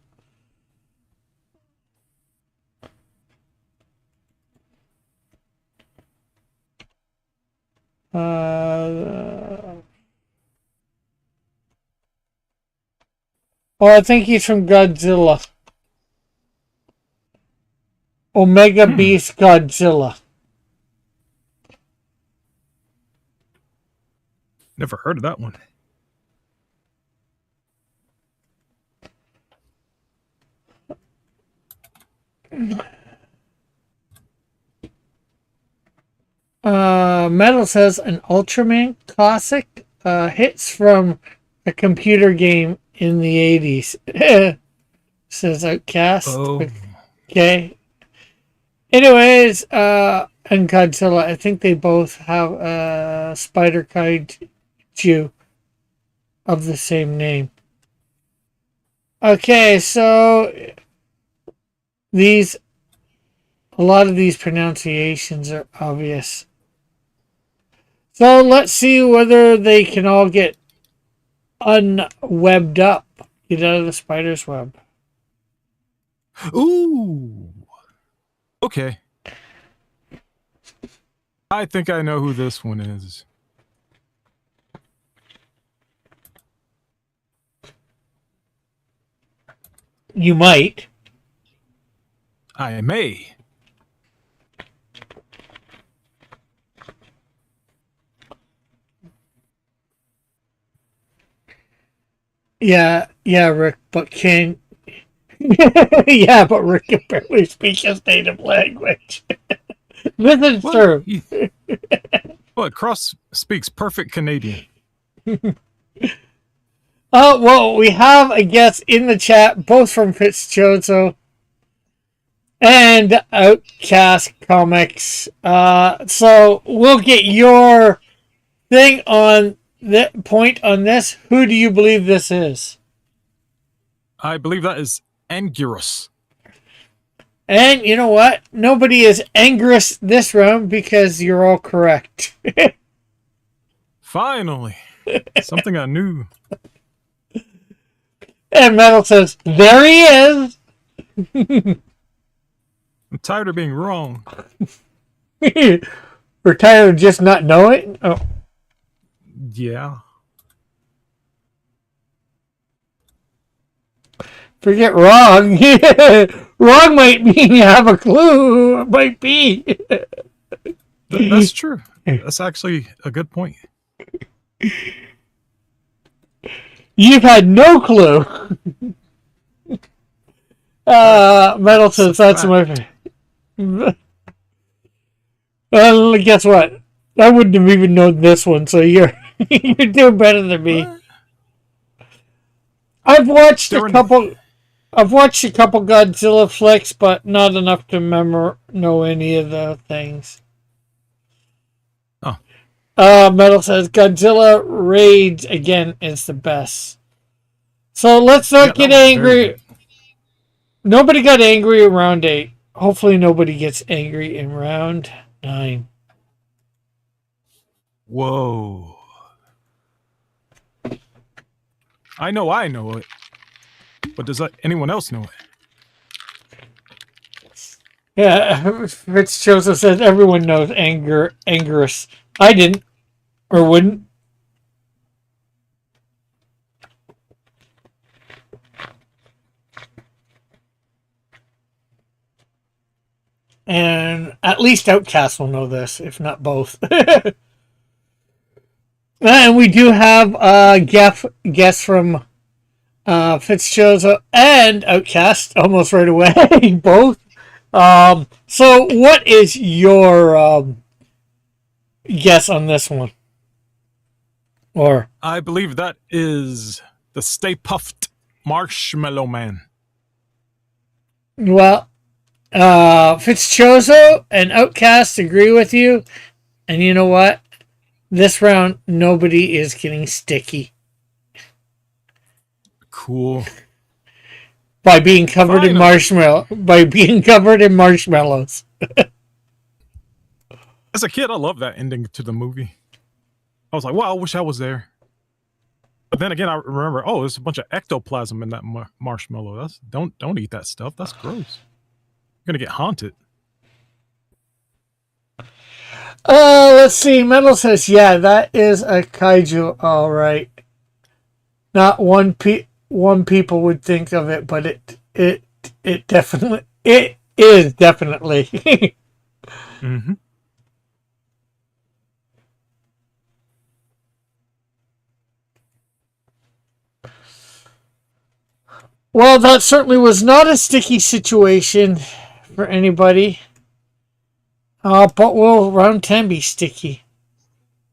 Oh, I think he's from Godzilla. Omega Beast Godzilla. Never heard of that one. Metal says an Ultraman classic hits from a computer game in the 80s. Says Outcast. Oh. Okay. Anyways, and Godzilla, I think they both have Spider Kaiju of the same name. Okay, so a lot of these pronunciations are obvious. So let's see whether they can all get unwebbed up. Get out of the spider's web. Ooh. Okay. I think I know who this one is. You might. I may. Yeah, Rick, but can... yeah, but Rick can barely speak his native language. This is true. Well, Cross speaks perfect Canadian. Well, we have a guest in the chat, both from Fitzchozo and Outcast Comics. So we'll get your thing on the point on this. Who do you believe this is? I believe that is Anguirus. And you know what? Nobody is Anguirus this round because you're all correct. Finally. Something I knew. And Metal says, there he is. I'm tired of being wrong. We're tired of just not knowing. Oh. Yeah. Forget wrong. Wrong might mean you have a clue. It might be. That's true. That's actually a good point. You've had no clue. Metal says that's my favorite. Well, guess what? I wouldn't have even known this one, so you're doing better than me. What? I've watched a couple Godzilla flicks, but not enough to know any of the things. Oh. Metal says Godzilla Raids again is the best. So let's not get angry. Nobody got angry in round 8. Hopefully nobody gets angry in round 9. Whoa. I know it. But does anyone else know it? Yeah, Fitz Joseph says everyone knows Anguirus. I didn't. Or wouldn't. And at least Outcast will know this, if not both. And we do have a guest from Fitzchozo and Outcast almost right away, both. So what is your guess on this one? Or I believe that is the Stay Puffed Marshmallow Man. well, Fitzchozo and Outcast agree with you, and you know what? This round, nobody is getting sticky Cool. by being covered in marshmallows. As a kid, I loved that ending to the movie. I was like, wow, I wish I was there. But then again, I remember, oh, there's a bunch of ectoplasm in that marshmallow. Don't eat that stuff. That's gross. You're gonna get haunted. Let's see. Metal says, yeah, that is a kaiju, all right. Not one people would think of it, but it definitely is definitely. Mm-hmm. Well, that certainly was not a sticky situation for anybody. But will round 10 be sticky?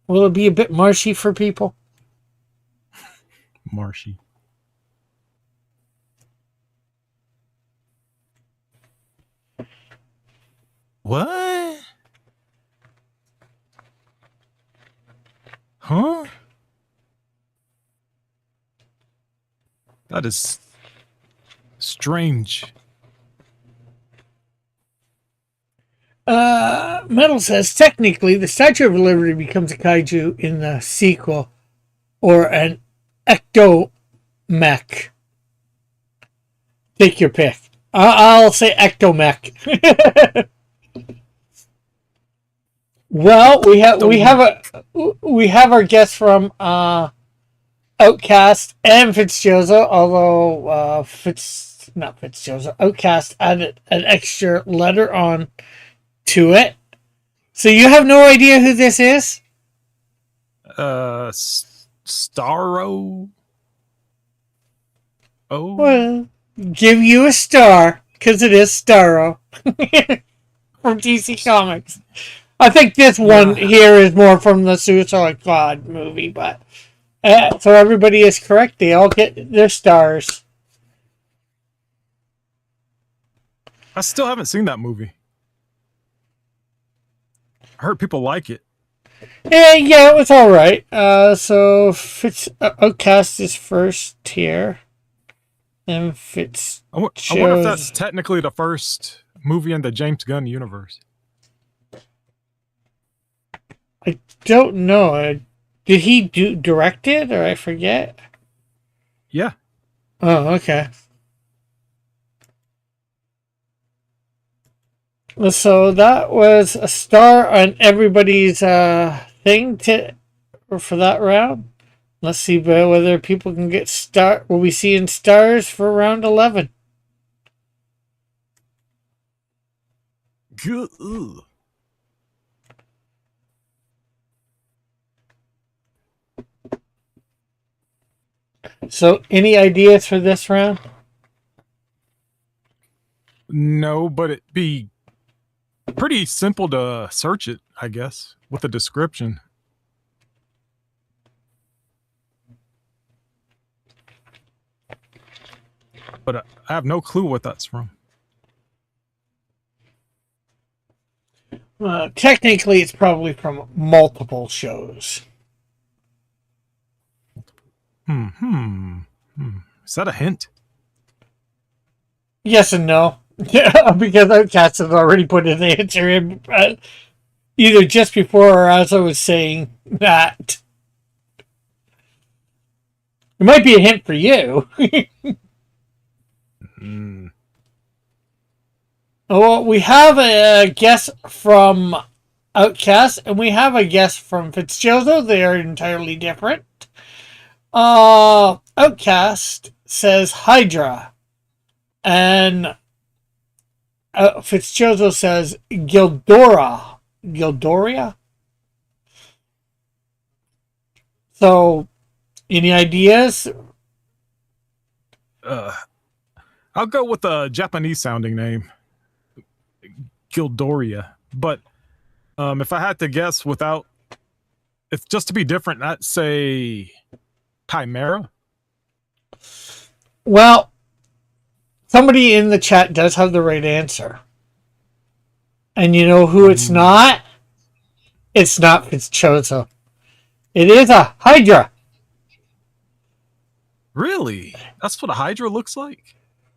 Will it be a bit marshy for people? Marshy. What? Huh? That is strange. Metal says technically the Statue of Liberty becomes a kaiju in the sequel, or an ectomech. Take your pick. I'll say ectomech. Well, we have our guest from Outcast and Fitzjoseph, although not Fitzjoseph, Outcast added an extra letter on to it. So you have no idea who this is? Starro. Oh. Well, give you a star, because it is Starro from DC Comics. I think this one here is more from the Suicide Squad movie, but so everybody is correct. They all get their stars. I still haven't seen that movie. I heard people like it. Yeah, it was all right. So Outcast is first here, and I wonder if that's technically the first movie in the James Gunn universe. I don't know. Did he direct it, or I forget? Yeah. Oh, okay. So that was a star on everybody's thing for that round. Let's see whether people can get star. Will we seeing stars for round 11? Good. So, any ideas for this round? No, but it'd be pretty simple to search it, I guess, with a description. But I have no clue what that's from. Technically, it's probably from multiple shows. Is that a hint? Yes and no. Yeah, because Outcast has already put his answer in either just before or as I was saying that. It might be a hint for you. Well, we have a guess from Outcast and we have a guess from Fitzjoseph. They are entirely different. Outcast says Hydra, and Fitzjoseph says Gildoria. So, any ideas? I'll go with a Japanese sounding name, Gildoria. But if I had to guess without, if just to be different, I'd say Chimera. Well, somebody in the chat does have the right answer. And you know who it's not? It's not Fitzjoseph. It is a Hydra. Really? That's what a Hydra looks like?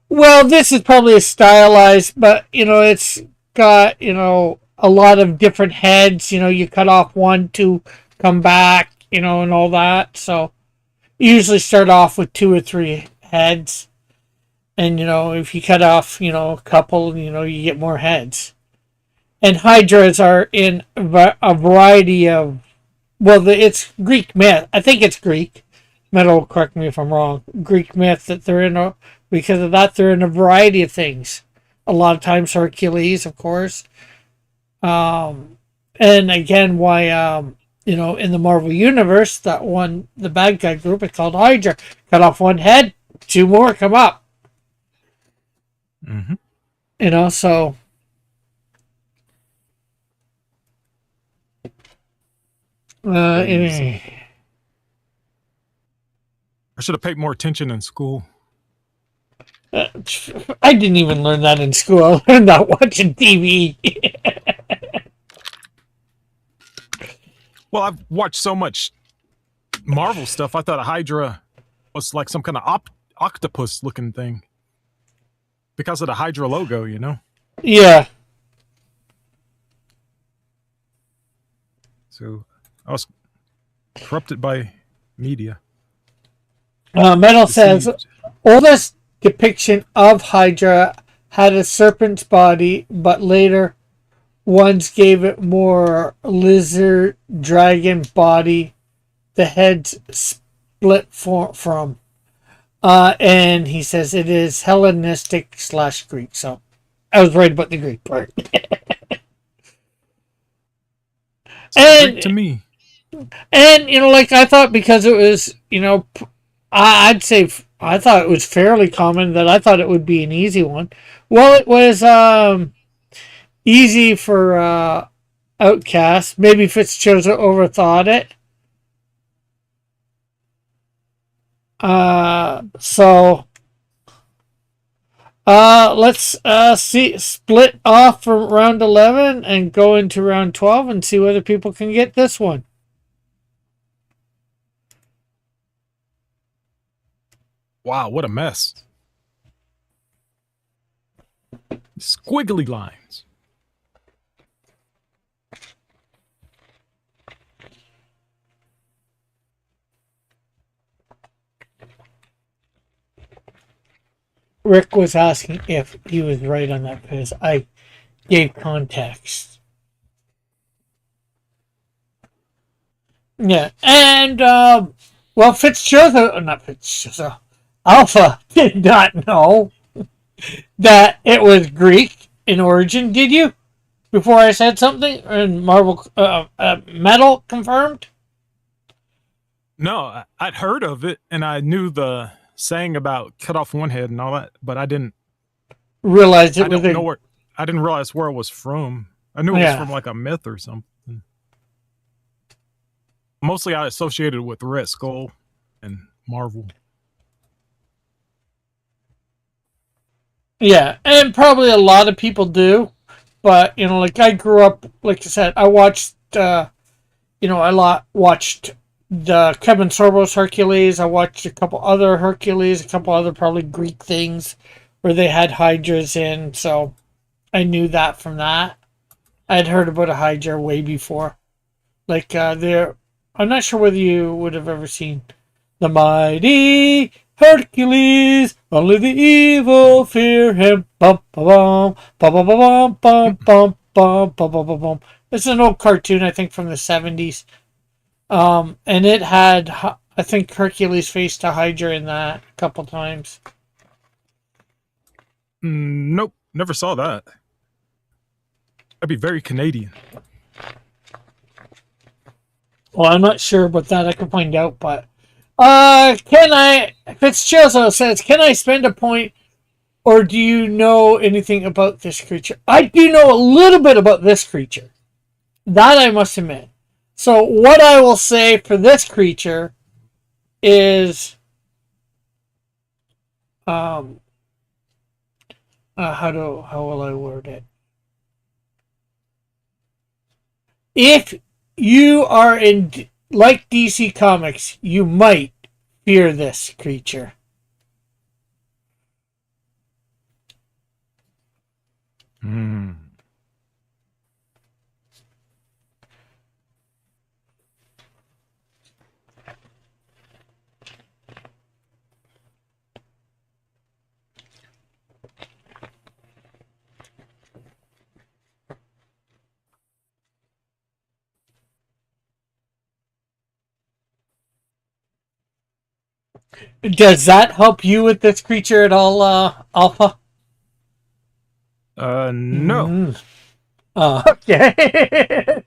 Well, this is probably a stylized, but, it's got, a lot of different heads. You cut off one to come back, and all that. So, you usually start off with 2 or 3 heads. And, if you cut off, a couple, you get more heads. And Hydras are in a variety of, it's Greek myth. I think it's Greek. Metal, correct me if I'm wrong. Greek myth that they're in because of that, they're in a variety of things. a lot of times Hercules, of course. And again, why in the Marvel universe, that one, the bad guy group is called Hydra. Cut off one head, two more come up. Mm-hmm. So anyway. I should have paid more attention in school. I didn't even learn that in school. I learned that watching TV. Well, I've watched so much Marvel stuff. I thought a Hydra was like some kind of octopus looking thing because of the Hydra logo, you know? Yeah. So I was corrupted by media. Metal says, Deceived. oldest depiction of Hydra had a serpent's body, but later ones gave it more lizard dragon body. The heads split from. And he says it is Hellenistic / Greek. So I was right about the Greek part. Sounds Greek to me. And like I thought, because it was, I'd say I thought it was fairly common, that I thought it would be an easy one. Well, it was easy for Outcast. Maybe Fitzgerald overthought it. So let's split off from round 11 and go into round 12 and see whether people can get this one. Wow, what a mess. Squiggly lines. Rick was asking if he was right on that because I gave context. Yeah, and well, not Fitzgerald, Alpha did not know that it was Greek in origin. Did you? Before I said something, and Marvel Metal confirmed. No, I'd heard of it, and I knew the saying about cut off one head and all that, but I didn't realize it I was don't know where. I didn't realize where it was from. I knew it was from like a myth or something. Mostly, I associated with Red Skull and Marvel. Yeah, and probably a lot of people do, but like I grew up, like I said, I watched, watched the Kevin Sorbo's Hercules. I watched a couple other Hercules, a couple other probably Greek things where they had Hydras in, so I knew that from that. I'd heard about a Hydra way before. Like I'm not sure whether you would have ever seen The Mighty Hercules, only the evil fear him. Bum bum bum bum bum bum bum bum bum bum bum bum. It's an old cartoon, I think, from the 70s. And it had, I think, Hercules faced a Hydra in that a couple times. Nope, never saw that. That'd be very Canadian. Well, I'm not sure about that. I can find out, but Fitzgerald says, can I spend a point, or do you know anything about this creature? I do know a little bit about this creature. That I must admit. So what I will say for this creature is, how will I word it? If you are like DC Comics, you might fear this creature. Does that help you with this creature at all, Alpha? No. Oh, okay.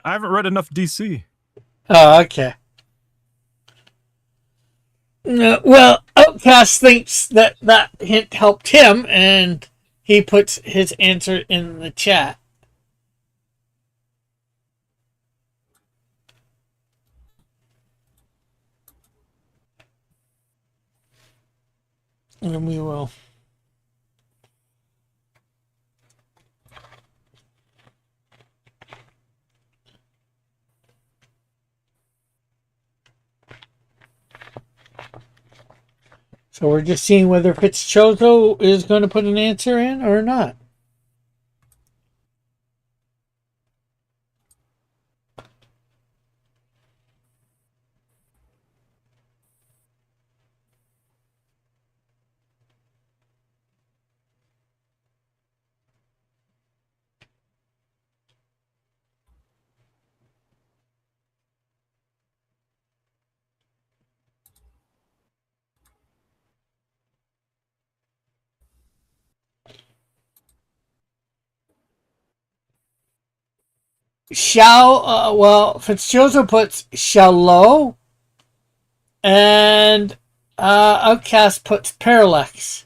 I haven't read enough DC. Oh, okay. Well, Outcast thinks that that hint helped him, and he puts his answer in the chat. And we will. So we're just seeing whether Fitzchozo is going to put an answer in or not. Fitzchozo puts Shallow, and Outcast puts Parallax.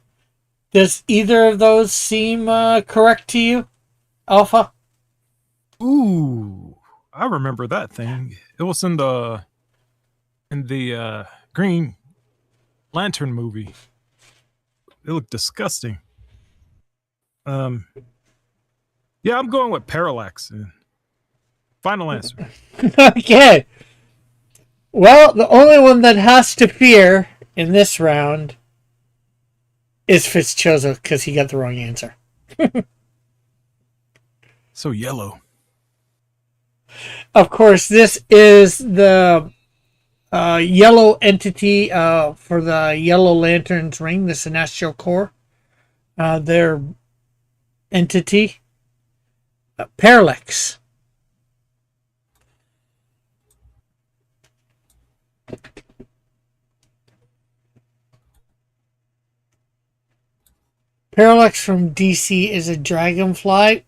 Does either of those seem correct to you, Alpha? Ooh, I remember that thing. It was in the Green Lantern movie. It looked disgusting. Yeah, I'm going with Parallax. Final answer. Okay. Well, the only one that has to fear in this round is Fitzchozo because he got the wrong answer. So yellow. Of course, this is the yellow entity for the Yellow Lantern's ring, the Sinestro Corps. Their entity, Parallax. Parallax from DC is a dragonfly.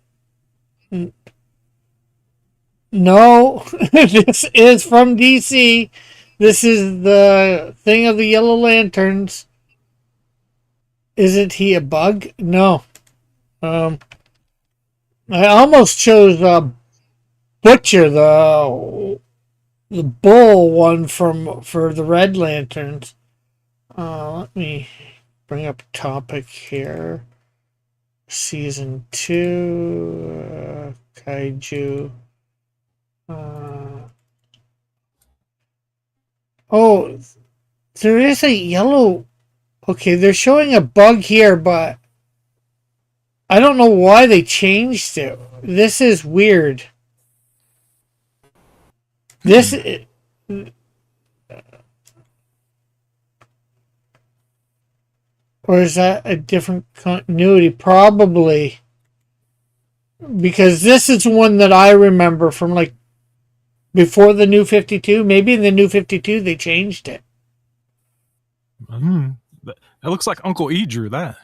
No, this is from DC. This is the thing of the Yellow Lanterns. Isn't he a bug? No. I almost chose Butcher, the bull one for the Red Lanterns. Let me bring up a topic here. Season 2, Kaiju. Oh, there is a yellow. Okay, they're showing a bug here, but I don't know why they changed it. This is weird. This. Or is that a different continuity? Probably. Because this is one that I remember from like before the New 52. Maybe in the New 52 they changed it. That looks like Uncle E drew that.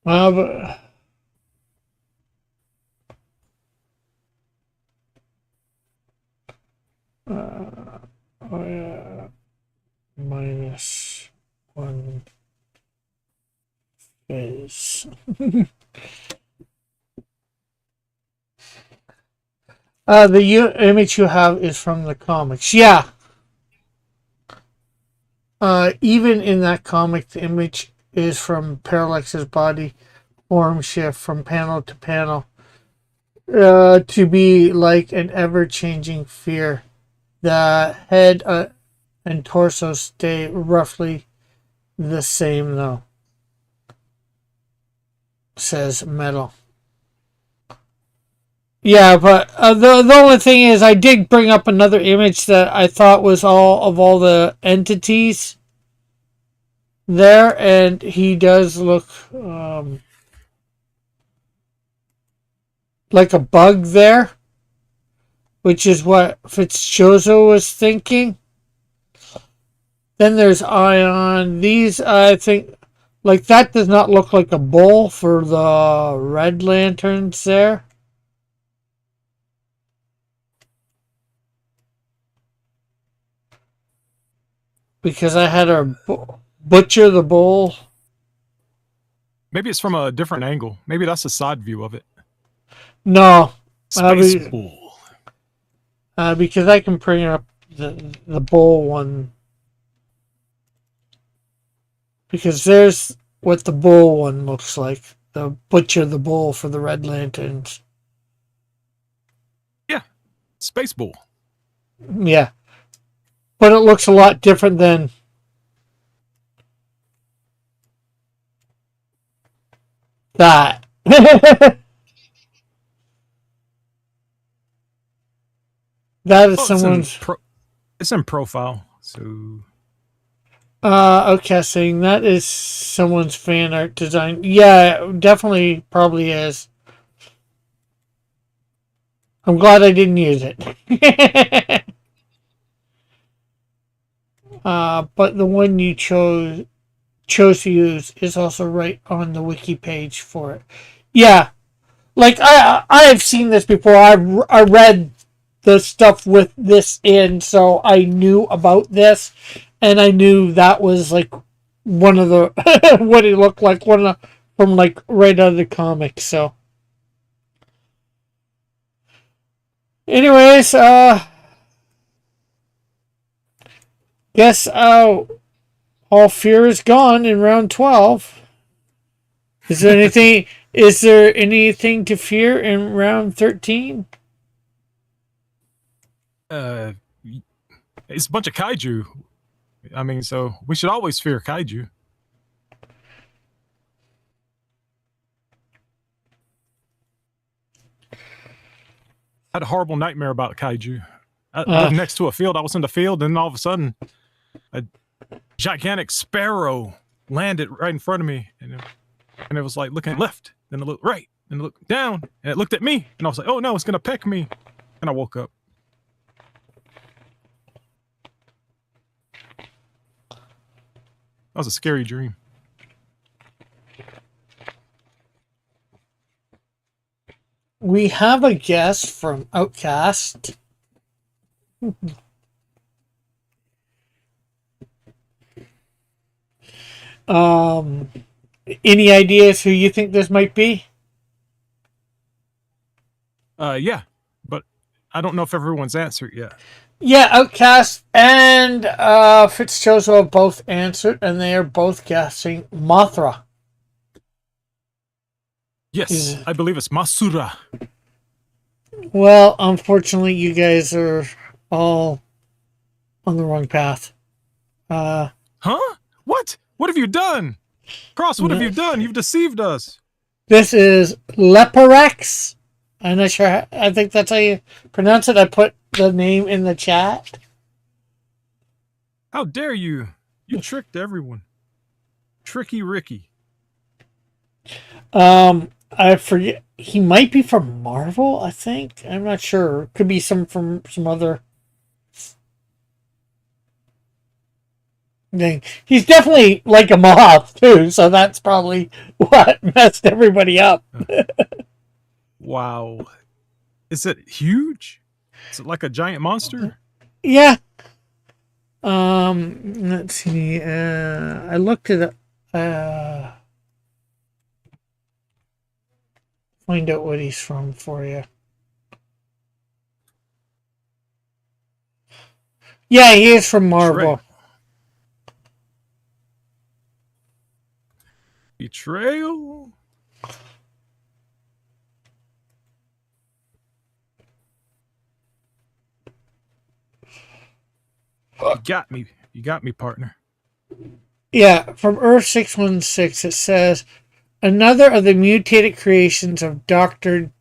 But, minus 1 phase. The image you have is from the comics. Yeah. Even in that comic, the image is from Parallax's body form shift from panel to panel to be like an ever-changing fear. The head and torso stay roughly the same, though, says Metal. Yeah, but the only thing is I did bring up another image that I thought was all of all the entities. there, and he does look like a bug there, which is what Fitzchozo was thinking. Then there's Ion. These, I think, like that does not look like a bowl for the red lanterns there. Because I had her butcher the bowl. Maybe it's from a different angle. Maybe that's a side view of it. No. Space Bull. Because I can bring up the bowl one. Because there's what the bull one looks like. The butcher the bull for the red lanterns. Yeah. Space Bull. Yeah. But it looks a lot different than that. That is someone's... It's in profile, so... okay, saying that is someone's fan art design. Yeah, it definitely probably is. I'm glad I didn't use it. But the one you chose to use is also right on the wiki page for it. Yeah, like I have seen this before. I read the stuff with this in, so I knew about this, and I knew that was like one of the what it looked like, one of the, from like right out of the comic. So, anyways, guess all fear is gone in round 12. Is there anything? Is there anything to fear in round 13? It's a bunch of kaiju. I mean, so we should always fear kaiju. I had a horrible nightmare about kaiju. I lived next to a field. I was in the field, and all of a sudden, a gigantic sparrow landed right in front of me, and it was like looking left, then it looked right, then it looked down, and it looked at me, and I was like, "Oh no, it's gonna peck me!" And I woke up. That was a scary dream. We have a guest from Outcast. Any ideas who you think this might be? Yeah, but I don't know if everyone's answered yet. Yeah, Outcast and Fitzchozo have both answered, and they are both guessing Mothra. Yes, I believe it's Masura. Well, unfortunately, you guys are all on the wrong path. Huh? What? What have you done? Cross, what have you done? You've deceived us. This is Leporex. I'm not sure. I think that's how you pronounce it. I put the name in the chat. How dare you? You tricked everyone. Tricky Ricky. I forget. He might be from Marvel, I think. I'm not sure. Could be some from some other thing. He's definitely like a moth, too, so that's probably what messed everybody up. Wow. Is it huge? Is it like a giant monster? Yeah. Let's see. I looked at it. Find out what he's from for you. Yeah, he is from Marvel. Betrayal? You got me. You got me, partner. Yeah, from Earth 616, it says, another of the mutated creations of Dr.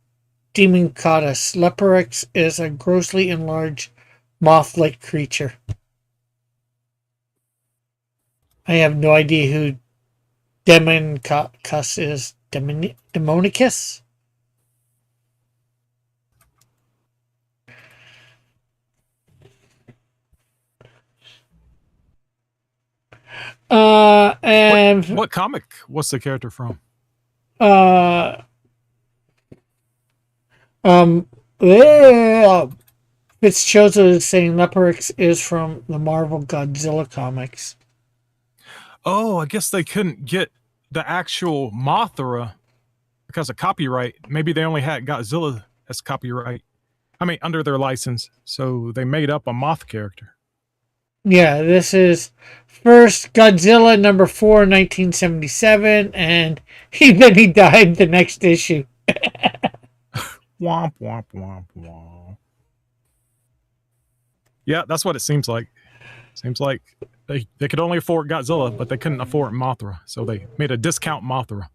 Demoncotus, Leporex is a grossly enlarged moth-like creature. I have no idea who Demonicus is. Demonicus? And What comic? What's the character from? uh, yeah, Fitzchozo is saying Leporix is from the Marvel Godzilla comics. Oh, I guess they couldn't get the actual Mothra because of copyright. Maybe they only had Godzilla as copyright. I mean, under their license. So they made up a Moth character. Yeah, this is first Godzilla number 4, 1977, and then he died the next issue. Womp, womp, womp, womp. Yeah, that's what it seems like. Seems like they could only afford Godzilla, but they couldn't afford Mothra. So they made a discount Mothra.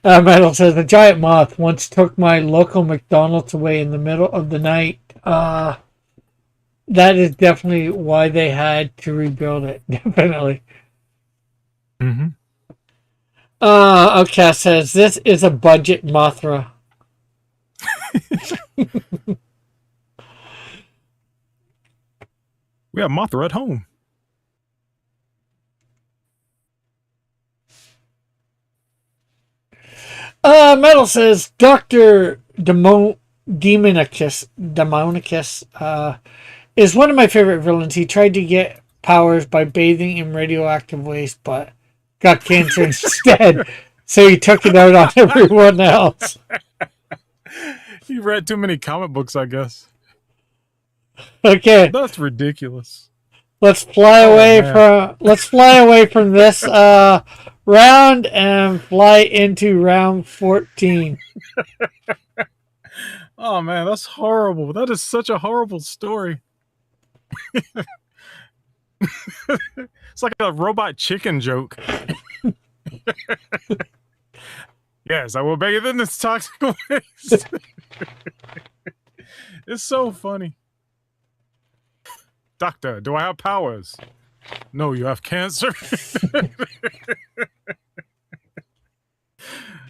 Metal says, the giant moth once took my local McDonald's away in the middle of the night. That is definitely why they had to rebuild it. Definitely. Mm-hmm. Okay, says, this is a budget Mothra. We have Mothra at home. Metal says, Dr. Demonicus is one of my favorite villains. He tried to get powers by bathing in radioactive waste, but got cancer instead. So he took it out on everyone else. He read too many comic books, I guess. Okay, That's ridiculous. let's fly away man. from this round and fly into round 14. Oh man, that's horrible. That is such a horrible story. It's like a robot chicken joke. Yes, I will bathe in this toxic waste. It's so funny. Doctor, do I have powers? No, you have cancer.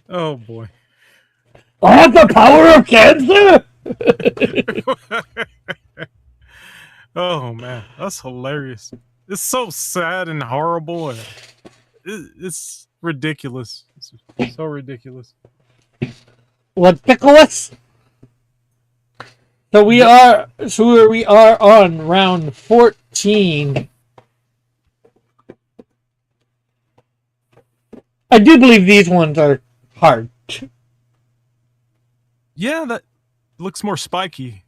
Oh boy. I have the power of cancer. Oh man, that's hilarious. It's so sad and horrible, and it's ridiculous. It's so ridiculous. Ridiculous. So we are on round 14. I do believe these ones are hard. Yeah, that looks more spiky.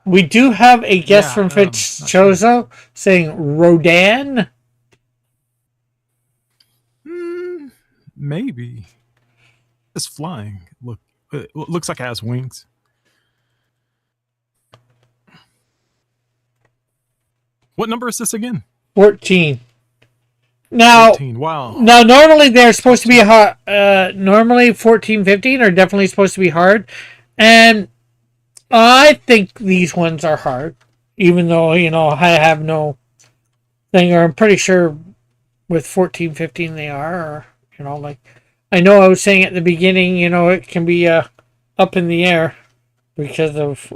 We do have a guest from Yeah, Fitzchozo saying Rodan. Maybe. It's flying. Look, it looks like it has wings. What number is this again? 14. Now, 14. Wow. now normally they're supposed to be hard. Normally 14, 15 are definitely supposed to be hard, and I think these ones are hard, even though I have no thing, or I'm pretty sure with 14, 15 they are, or like I know I was saying at the beginning, it can be up in the air because of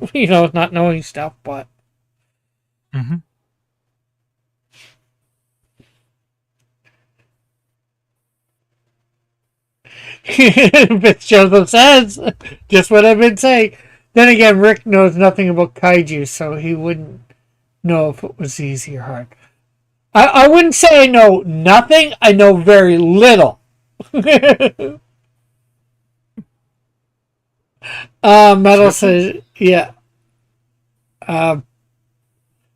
not knowing stuff, but. Mm-hmm. Fitzgerald says just what I've been saying. Then again, Rick knows nothing about kaiju, so he wouldn't know if it was easy or hard. I wouldn't say I know nothing. I know very little. Metal says, yeah. Because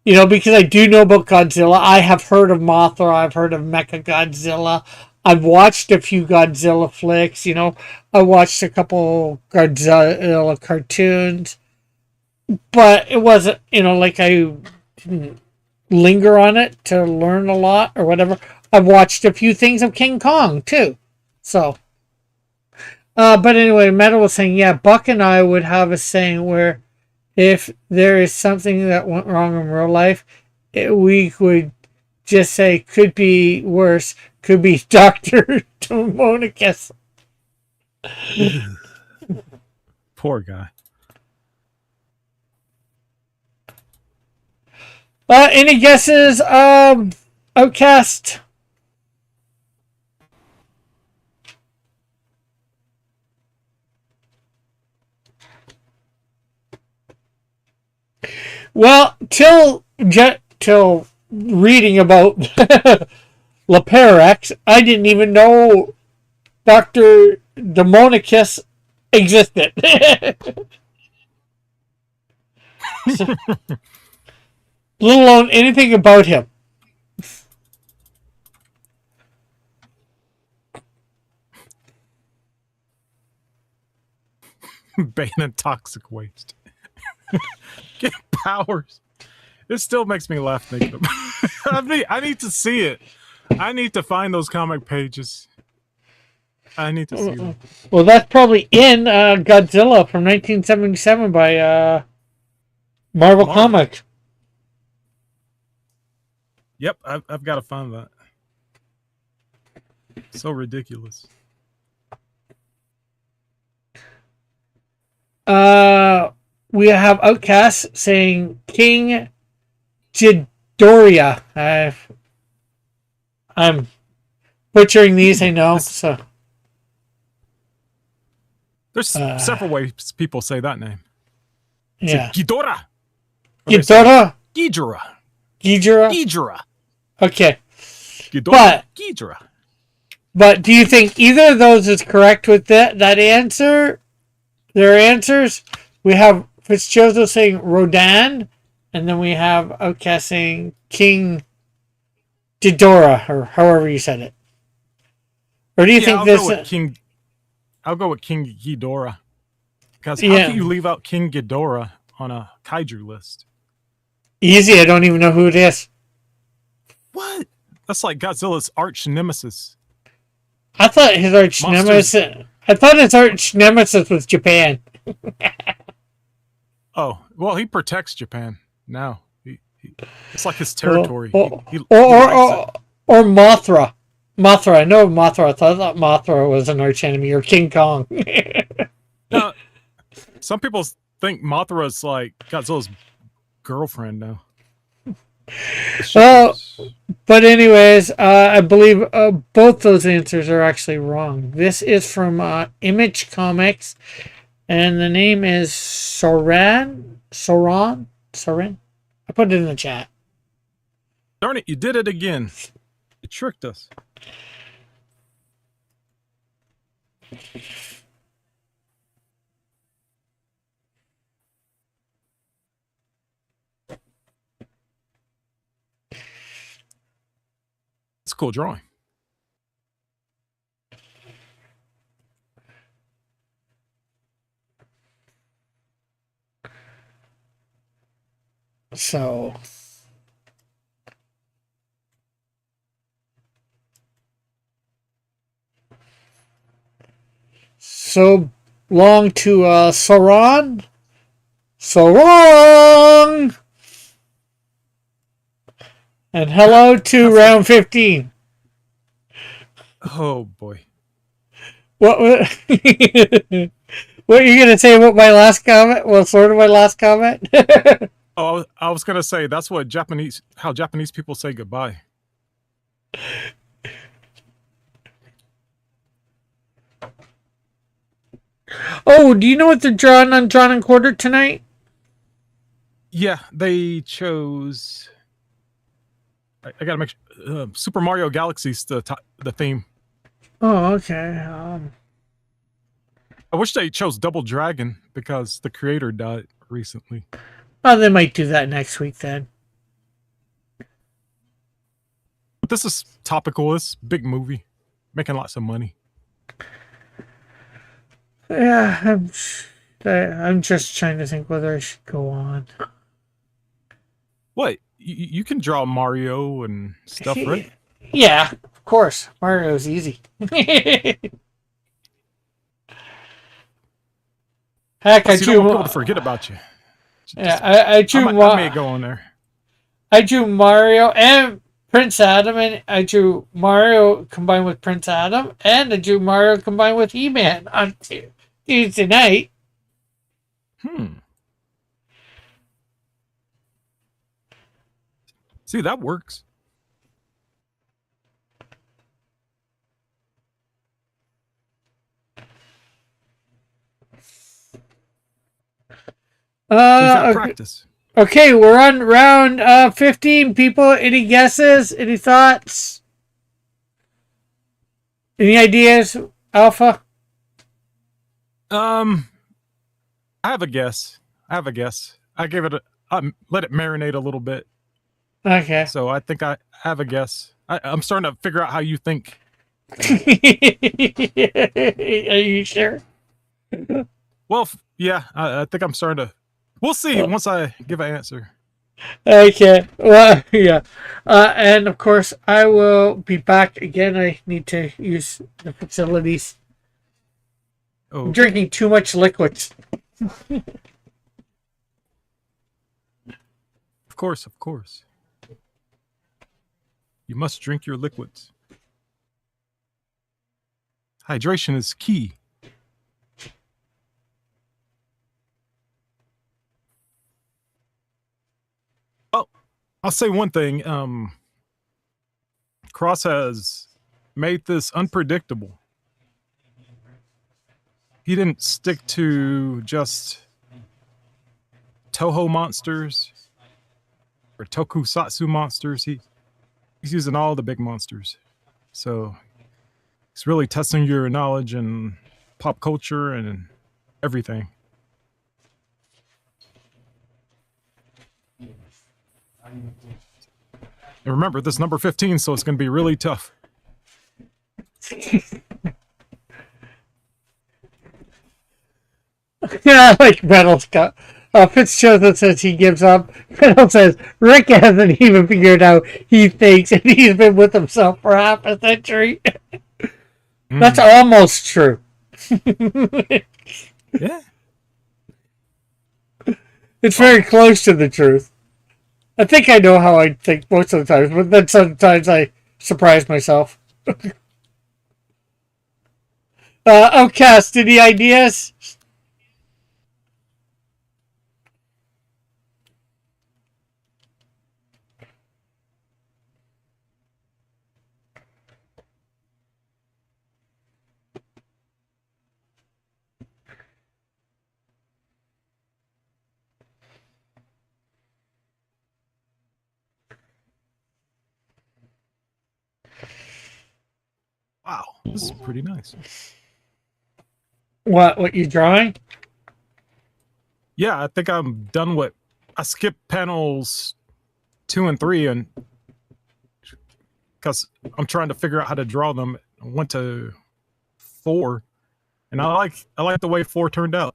I do know about Godzilla. I have heard of Mothra. I've heard of Mecha Godzilla. I've watched a few Godzilla flicks. I watched a couple Godzilla cartoons. But it wasn't, like I didn't linger on it to learn a lot or whatever. I've watched a few things of King Kong, too. So. But anyway, Metal was saying, yeah, Buck and I would have a saying where if there is something that went wrong in real life, we would just say could be worse, could be Dr. Demonicus. Poor guy. Any guesses? Outcast. Well, till reading about Leparex, I didn't even know Dr. Demonicus existed. Let alone anything about him. Banning toxic waste. Get powers. It still makes me laugh thinking about it. I need to see it. I need to find those comic pages. I need to see them. Well, that's probably in Godzilla from 1977 by Marvel Comics. Yep, I've got to find that. So ridiculous. We have Outcast saying King Ghidorah. I'm butchering these, I know. So there's several ways people say that name. Yeah, Ghidorah. Ghidorah. Ghidorah. Ghidorah. Ghidorah. Okay, Ghidorah. Ghidorah. But do you think either of those is correct with that answer? Their answers. We have Fitzgerald saying Rodan, and then we have Outcast saying King Ghidorah, or however you said it. Or do you think this? I'll go with King Ghidorah, because how can you leave out King Ghidorah on a kaiju list? Easy. I don't even know who it is. What? That's like Godzilla's arch nemesis. I thought his arch nemesis. I thought his arch nemesis was Japan. Oh, well, he protects Japan now. It's like his territory. Or Mothra. Mothra. I know Mothra. I thought Mothra was an arch enemy, or King Kong. No, some people think Mothra's like Godzilla's girlfriend now. Well, but anyways, I believe both those answers are actually wrong. This is from Image Comics, and the name is Soren. I put it in the chat. Darn it, you did it again. You tricked us. It's a cool drawing. So long to Sauron. Sauron! And hello to round 15. Oh boy. What what are you going to say about my last comment? Well, sort of my last comment. Oh, I was gonna say that's what how Japanese people say goodbye. Oh, do you know what they're drawing on Drawn and Quartered tonight? Yeah, they chose. I gotta make sure, Super Mario Galaxy's the theme. Oh, okay. I wish they chose Double Dragon because the creator died recently. Oh, they might do that next week then. But this is topical. This big movie, making lots of money. Yeah, I'm just trying to think whether I should go on. What? You can draw Mario and stuff, right? Yeah, of course. Mario's easy. Heck, Plus, you don't want people to forget about you. Yeah, I drew I may go on there. I drew Mario and Prince Adam, and I drew Mario combined with Prince Adam, and I drew Mario combined with He-Man on Tuesday night. See, that works. We've got practice. Okay, we're on round 15. People, any guesses? Any thoughts? Any ideas, Alpha? I have a guess. I gave it let it marinate a little bit. Okay. So I think I have a guess. I'm starting to figure out how you think. Are you sure? Well, yeah, I think I'm starting to. We'll see once I give an answer. Okay. Well, yeah. And of course, I will be back again. I need to use the facilities. Oh, I'm drinking too much liquids. of course. You must drink your liquids. Hydration is key. Oh, I'll say one thing. Cross has made this unpredictable. He didn't stick to just Toho monsters or Tokusatsu monsters. He's using all the big monsters. So it's really testing your knowledge and pop culture and everything. And remember, this number 15, so it's going to be really tough. Yeah, like Reynolds got. Fitzchosen says he gives up. Reynolds says Rick hasn't even figured out he thinks, and he's been with himself for half a century. That's almost true. Yeah. It's very close to the truth. I think I know how I think most of the times, but then sometimes I surprise myself. Outcast, any ideas? Wow, this is pretty nice. What you drawing? Yeah, I think I'm done with. I skipped panels 2 and 3, and because I'm trying to figure out how to draw them. I went to 4, and I like the way 4 turned out.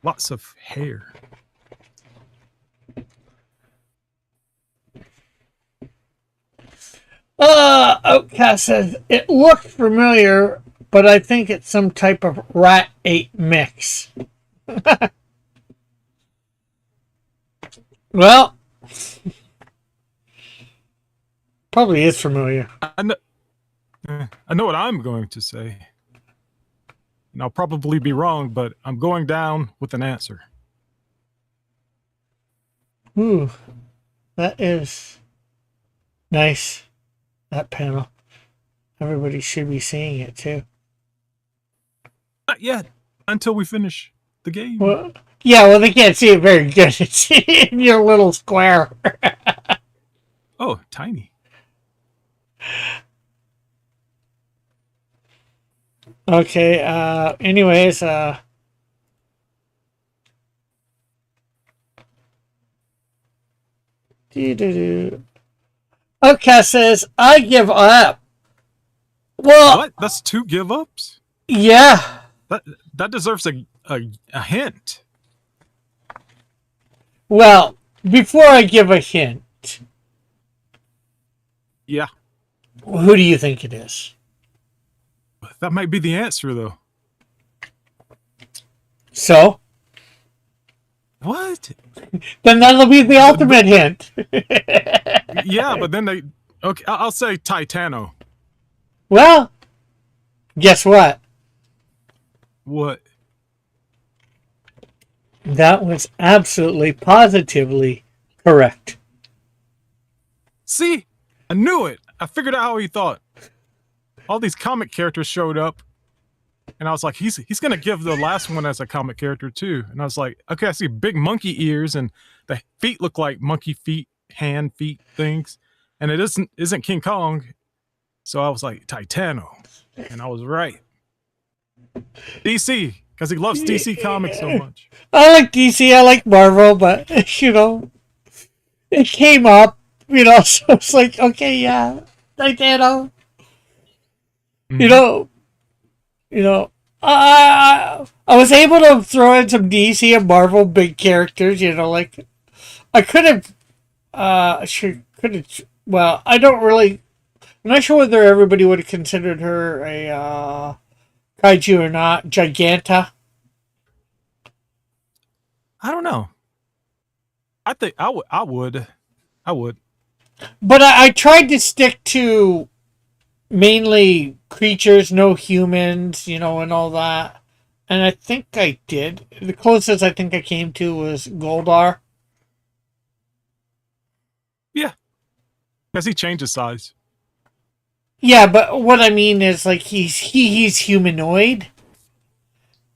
Lots of hair. Outcast says it looked familiar, but I think it's some type of rat ape mix. Well, probably is familiar. I know what I'm going to say, and I'll probably be wrong, but I'm going down with an answer. Ooh, that is nice. That panel. Everybody should be seeing it too. Not yet, until we finish the game. Well, yeah, well, they can't see it very good. It's in your little square. Oh, tiny. Okay, anyways, Okay, says, I give up. Well, What? That's 2 give ups? yeah. That deserves a hint. Well, before I give a hint, Yeah, who do you think it is? that might be the answer, though. So? What? Then that'll be the ultimate hint. Yeah, but then they. Okay, I'll say Titano. Well, guess what? What? That was absolutely, positively correct. See, I knew it. I figured out how he thought. All these comic characters showed up, and I was like, he's gonna give the last one as a comic character too. And I was like, okay, I see big monkey ears, and the feet look like monkey feet, hand feet things, and it isn't King Kong. So I was like Titano, and I was right. DC, because he loves DC comics so much. I like DC, I like Marvel, but it came up, so it's like, okay, yeah, Titano. Mhm. I was able to throw in some DC and Marvel big characters, like I could have, well, I don't really, I'm not sure whether everybody would have considered her a kaiju or not. Giganta. I don't know. I think I would. I would. But I tried to stick to mainly creatures, no humans, and all that. And I think I did. The closest I think I came to was Goldar. Yeah, because he changes size. Yeah, but what I mean is like he's humanoid,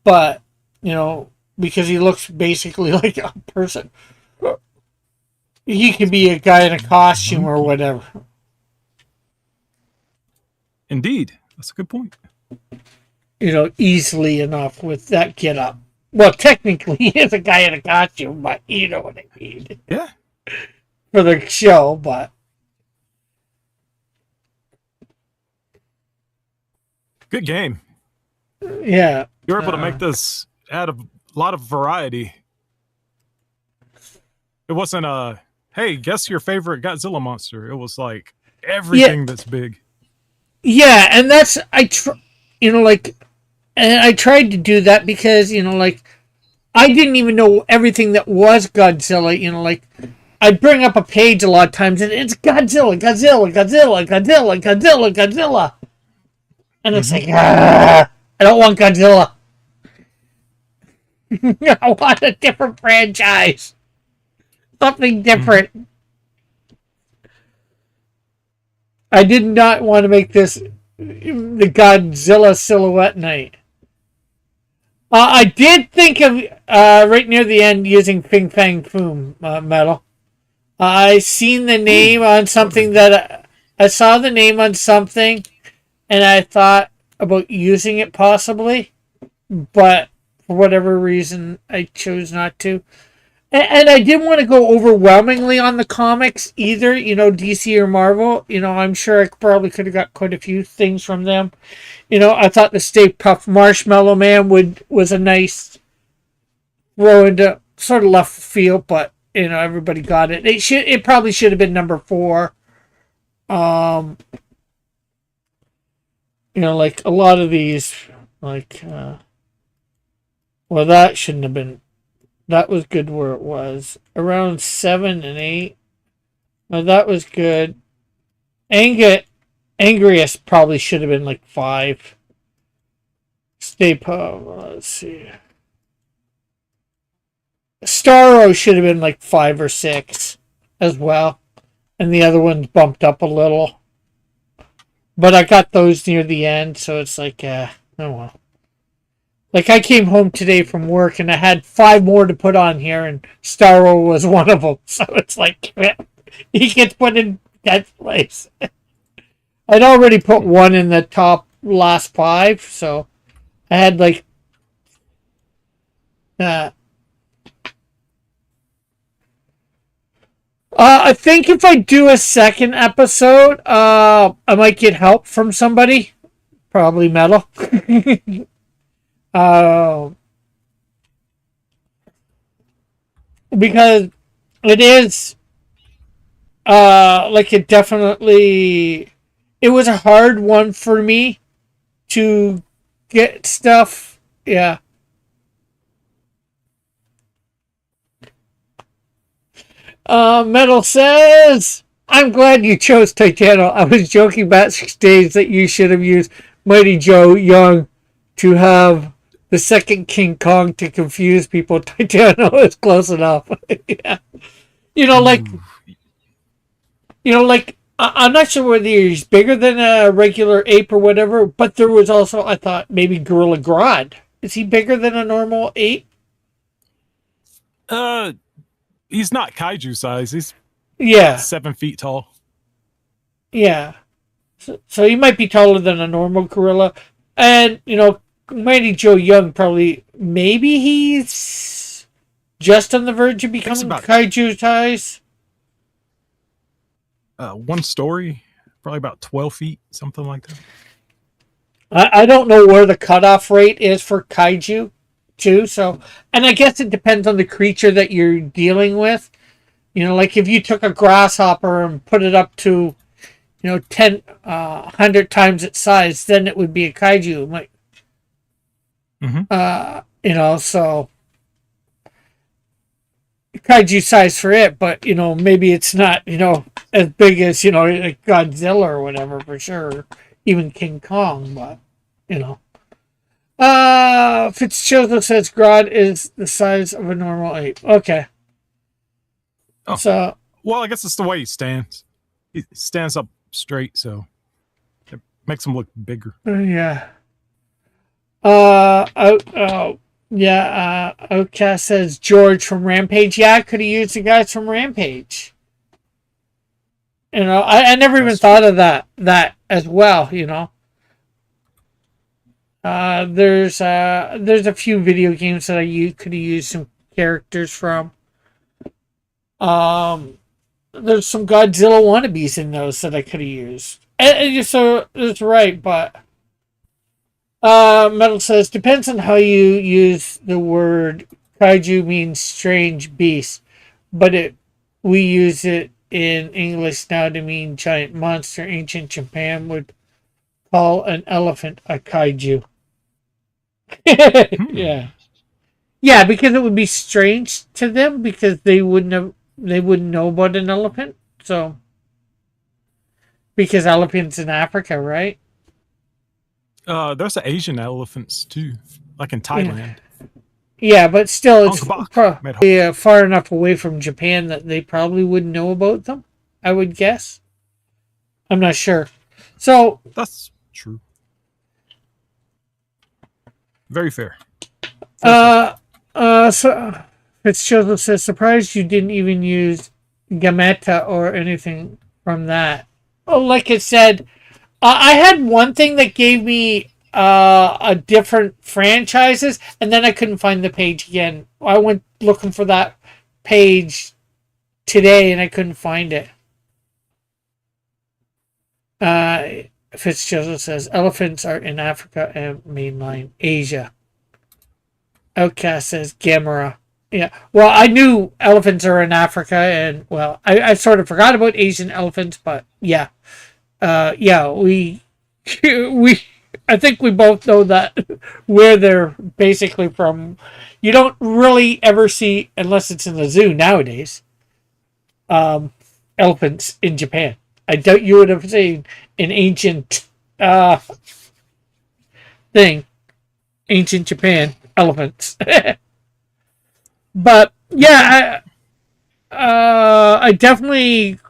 but because he looks basically like a person. He could be a guy in a costume or whatever. Indeed, that's a good point. Easily enough with that get up. Well, technically he is a guy in a costume, but you know what I mean. Yeah. For the show, but Good game. yeah. You're able to make this add a lot of variety. It wasn't hey, guess your favorite Godzilla monster. It was like everything that's big. Yeah, and that's and I tried to do that because I didn't even know everything that was Godzilla. I'd bring up a page a lot of times and it's Godzilla, Godzilla, Godzilla, Godzilla, Godzilla, Godzilla, and it's like I don't want Godzilla. I want a different franchise, something different. I did not want to make this the Godzilla silhouette night. I did think of right near the end using Fing Fang Foom metal. I seen the name on something I saw the name on something, and I thought about using it possibly, but for whatever reason I chose not to. And I didn't want to go overwhelmingly on the comics either, DC or Marvel. I'm sure I probably could have got quite a few things from them. I thought the Stay Puft Marshmallow Man was a nice throw into sort of left field, but everybody got it. It probably should have been number 4. Like a lot of these, like well, that shouldn't have been. That was good where it was. Around 7 and 8. Now that was good. Angriest probably should have been like 5. Stay Puft. Let's see. Starro should have been like 5 or 6 as well. And the other ones bumped up a little. But I got those near the end, so it's like, oh well. Like, I came home today from work and I had 5 more to put on here, and Starro was one of them. So it's like, he gets put in that place. I'd already put one in the top last 5, so I had like, I think if I do a second episode, I might get help from somebody. Probably Metal. Because it is like it was a hard one for me to get stuff. Yeah. Metal says, I'm glad you chose Titano. I was joking backstage that you should have used Mighty Joe Young to have the second King Kong to confuse people. Titano is close enough. Yeah. You know, like, Ooh. I'm not sure whether he's bigger than a regular ape or whatever, but there was also, I thought, maybe Gorilla Grodd. Is he bigger than a normal ape? He's not kaiju size. He's Yeah. 7 feet tall. Yeah. So he might be taller than a normal gorilla. And, Mighty Joe Young probably, maybe he's just on the verge of becoming about- kaiju size. 1 story, probably about 12 feet, something like that. I don't know where the cutoff rate is for kaiju, too. So, and I guess it depends on the creature that you're dealing with. Like if you took a grasshopper and put it up to, 100 times its size, then it would be a kaiju. So kaiju size for it, but maybe it's not, as big as, like Godzilla or whatever for sure, even King Kong, but Fitzgerald says Grodd is the size of a normal ape. Okay. Oh. So Well, I guess it's the way he stands. He stands up straight, so it makes him look bigger. yeah. Outcast says George from Rampage. Yeah, I could have used the guys from Rampage. I never even thought of that as well. There's a few video games that I could have used some characters from. There's some Godzilla wannabes in those that I could have used. And so that's right, but Metal says depends on how you use the word. Kaiju means strange beast, but we use it in English now to mean giant monster. Ancient Japan would call an elephant a kaiju. Yeah, because it would be strange to them because they wouldn't know about an elephant. So because elephants in Africa, right? There's Asian elephants too, like in Thailand. Yeah, but still, it's Ongkabak. probably far enough away from Japan that they probably wouldn't know about them, I would guess. I'm not sure. So That's true. Very fair. So Fitzgerald says, surprised you didn't even use Gameta or anything from that. Oh, like I said, I had one thing that gave me a different franchises, and then I couldn't find the page again. I went looking for that page today, and I couldn't find it. Fitzgerald says, elephants are in Africa and mainland Asia. Outcast says, Gamera. Yeah, well, I knew elephants are in Africa, and, well, I sort of forgot about Asian elephants, but, yeah. We I think we both know that where they're basically from. You don't really ever see, unless it's in the zoo nowadays, elephants in Japan. I doubt you would have seen an ancient thing, ancient Japan elephants. But yeah, I definitely,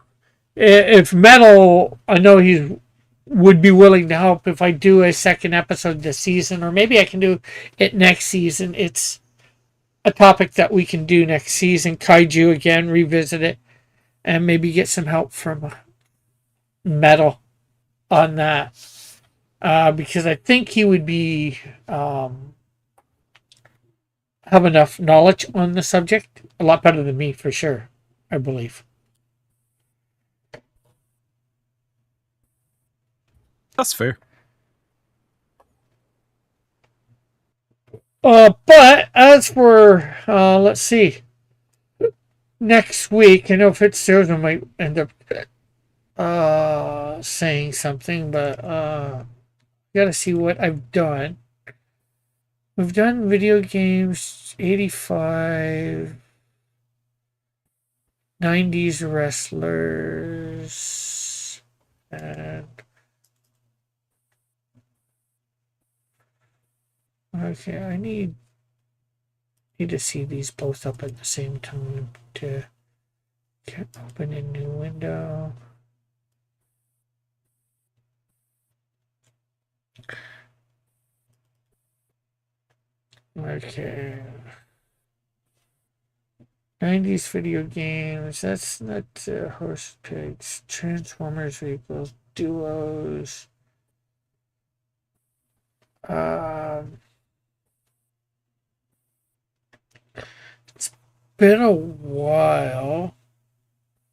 if Metal, I know he would be willing to help if I do a second episode this season, or maybe I can do it next season. It's a topic that we can do next season. Kaiju again, revisit it, and maybe get some help from Metal on that, because I think he would be have enough knowledge on the subject, a lot better than me for sure, I believe. That's fair. But as for let's see, next week, I know Fitzgerald might end up saying something, but gotta see what I've done. We've done video games 85. 90s wrestlers. And okay, I need to see these both up at the same time to open a new window. Okay. 90s video games. That's not horse pigs. Transformers vehicles. Duos. It's been a while.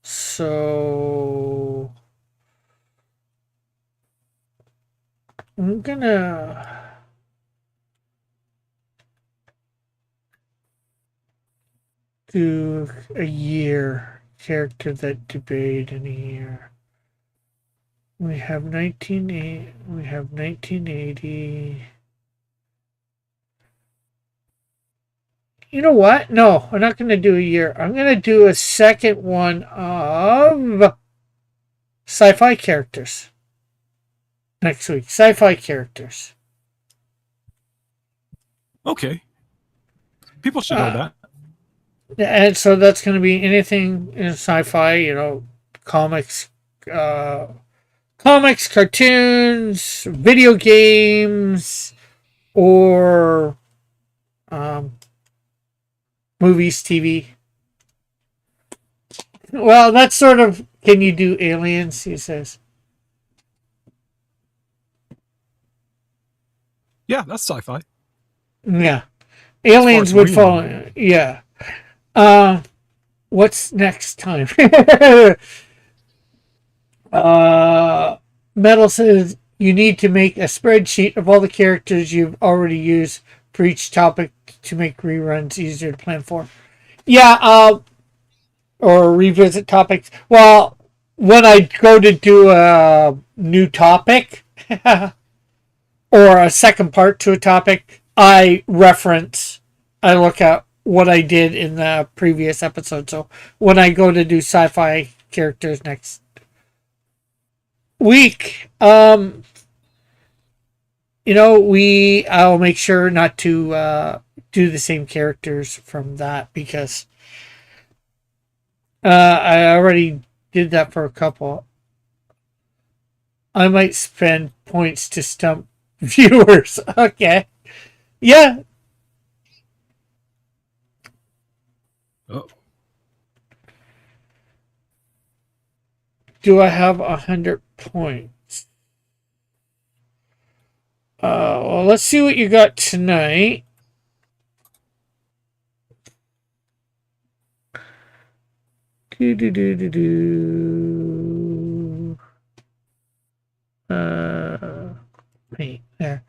So I'm gonna do a year character that debuted in a year. We have 1980. You know what? No, I'm not going to do a year. I'm going to do a second one of sci-fi characters next week. Sci-fi characters. Okay. People should know that. And so that's going to be anything in sci-fi, you know, comics, cartoons, video games, or movies, TV. Well, that's sort of, can you do aliens, he says. Yeah, that's sci-fi. Yeah. Aliens would fall. Yeah. What's next time? Metal says you need to make a spreadsheet of all the characters you've already used for each topic to make reruns easier to plan for. Yeah, or revisit topics. Well, when I go to do a new topic or a second part to a topic, I look at what I did in the previous episode. So when I go to do sci-fi characters next week, you know, I'll make sure not to do the same characters from that because I already did that for a couple. I might spend points to stump viewers. Okay. Yeah. Oh. Do I have 100 points? Well, let's see what you got tonight. Wait, there.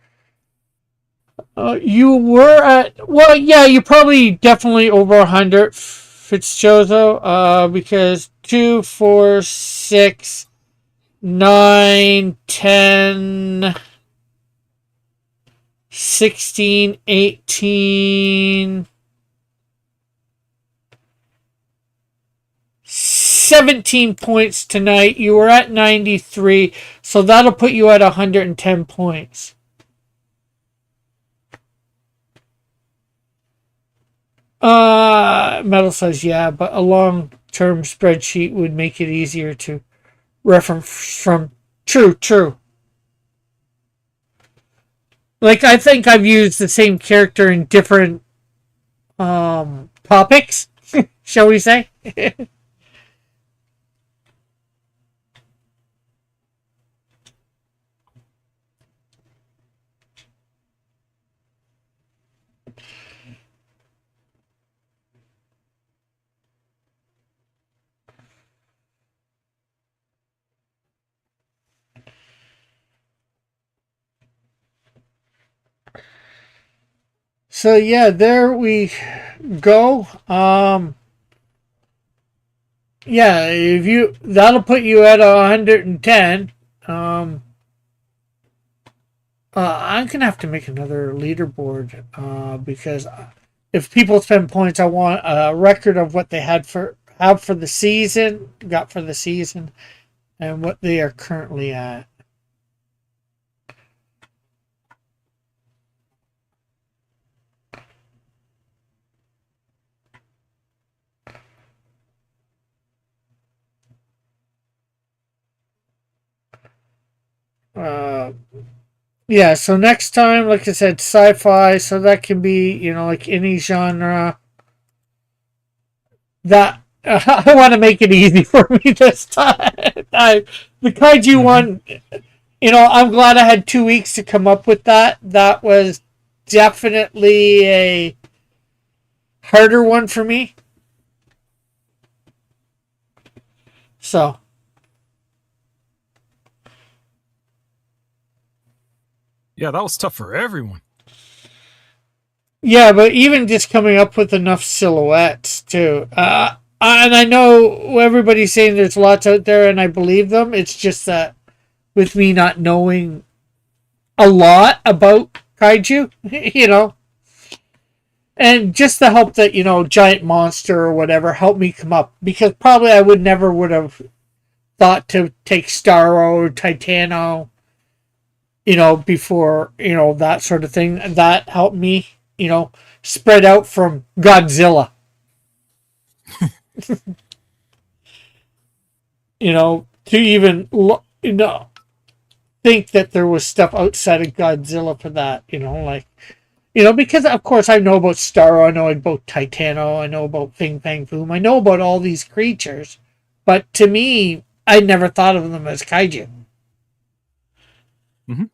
You were at, well, yeah, you probably definitely over 100, Fitzchozo, because 2, 4, 6, 9, 10, 16, 18, 17 points tonight. You were at 93, so that'll put you at 110 points. Metal says, yeah, but a long-term spreadsheet would make it easier to reference from. True. Like, I think I've used the same character in different topics, shall we say? So yeah, there we go. Yeah, that'll put you at 110. I'm gonna have to make another leaderboard because if people spend points, I want a record of what they had have for the season, and what they are currently at. Uh, yeah, so next time, like I said, sci-fi, so that can be, like any genre. That I want to make it easy for me this time. The kaiju one, I'm glad I had 2 weeks to come up with that. That was definitely a harder one for me. So. Yeah, that was tough for everyone. Yeah, but even just coming up with enough silhouettes too. And I know everybody's saying there's lots out there, and I believe them. It's just that with me not knowing a lot about kaiju, and just the help that Giant Monster or whatever helped me come up, because probably I would have thought to take Starro or Titano, before that sort of thing. That helped me. Spread out from Godzilla. To even think that there was stuff outside of Godzilla for that. Because of course I know about Starro, I know about Titano, I know about Fing Fang Foom, I know about all these creatures, but to me, I never thought of them as kaiju. Mm-hmm.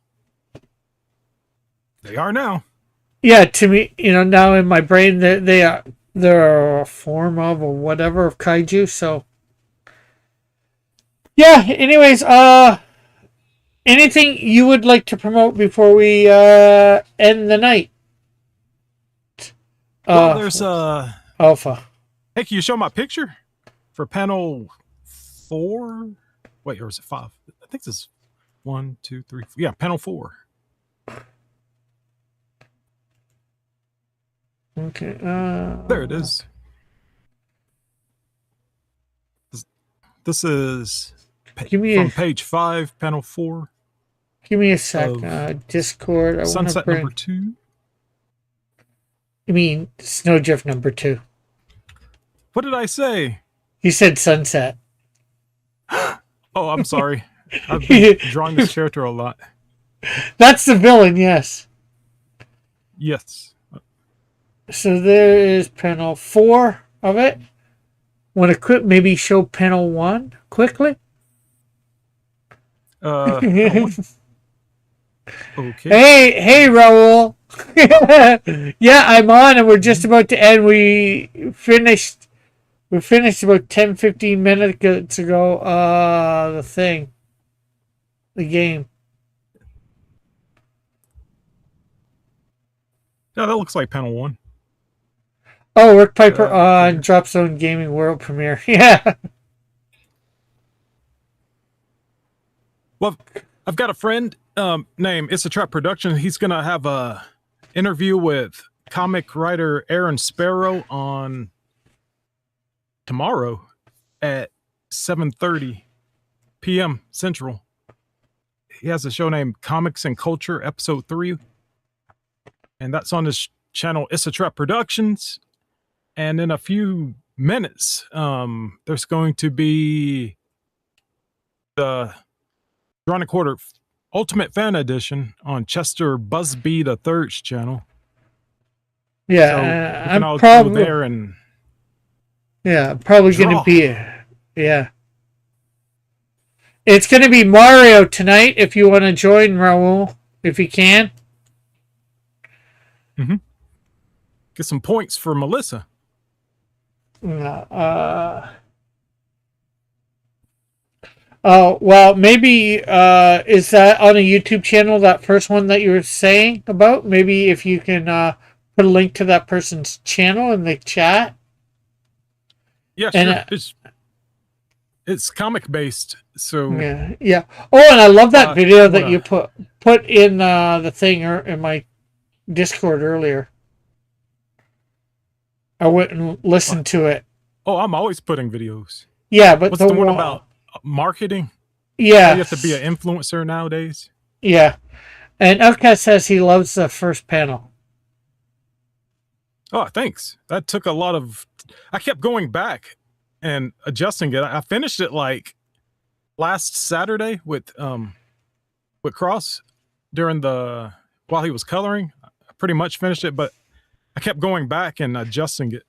They are now. Yeah, to me, now in my brain, they're a form of or whatever of kaiju. So, yeah. Anyways, anything you would like to promote before we end the night? Well, there's Alpha. Hey, can you show my picture for panel 4? Wait, or is it 5? I think this is 1, 2, 3. Yeah, panel 4. Okay. There it is. This is from page 5, panel 4. Give me a sec. Discord. I Sunset bring... number 2. You mean Snowdrift number 2? What did I say? You said Sunset. Oh, I'm sorry. I've been drawing this character a lot. That's the villain, yes. Yes. So there is panel 4 of it. Want to maybe show panel 1 quickly? Okay. Hey, Raul. Yeah, I'm on, and we're just about to end. We finished about 10-15 minutes ago. The game. Yeah, that looks like panel 1. Oh, Rick Piper on Drop Zone Gaming World Premiere. Yeah. Well, I've got a friend named It's a Trap Production. He's going to have a interview with comic writer Aaron Sparrow on tomorrow at 7:30 p.m. Central. He has a show named Comics and Culture, Episode 3. And that's on his channel, It's a Trap Productions. And in a few minutes, there's going to be the Drawn a Quarter Ultimate Fan Edition on Chester Busby III's channel. Yeah, so I'm all probably go there and probably going to be It's going to be Mario tonight. If you want to join, Raul, if you can. Mm-hmm. Get some points for Melissa. Well, maybe is that on a YouTube channel, that first one that you were saying about? Maybe if you can put a link to that person's channel in the chat. Yeah, sure. It's comic based, so yeah. Oh, and I love that video that you put in the thing in my Discord earlier. I went and listened to it. Oh, I'm always putting videos. Yeah, but What's the one about marketing? Yeah. You have to be an influencer nowadays. Yeah. And Outcast says he loves the first panel. Oh, thanks. That took a lot of. I kept going back and adjusting it. I finished it like last Saturday with Cross while he was coloring. I pretty much finished it, but I kept going back and adjusting it.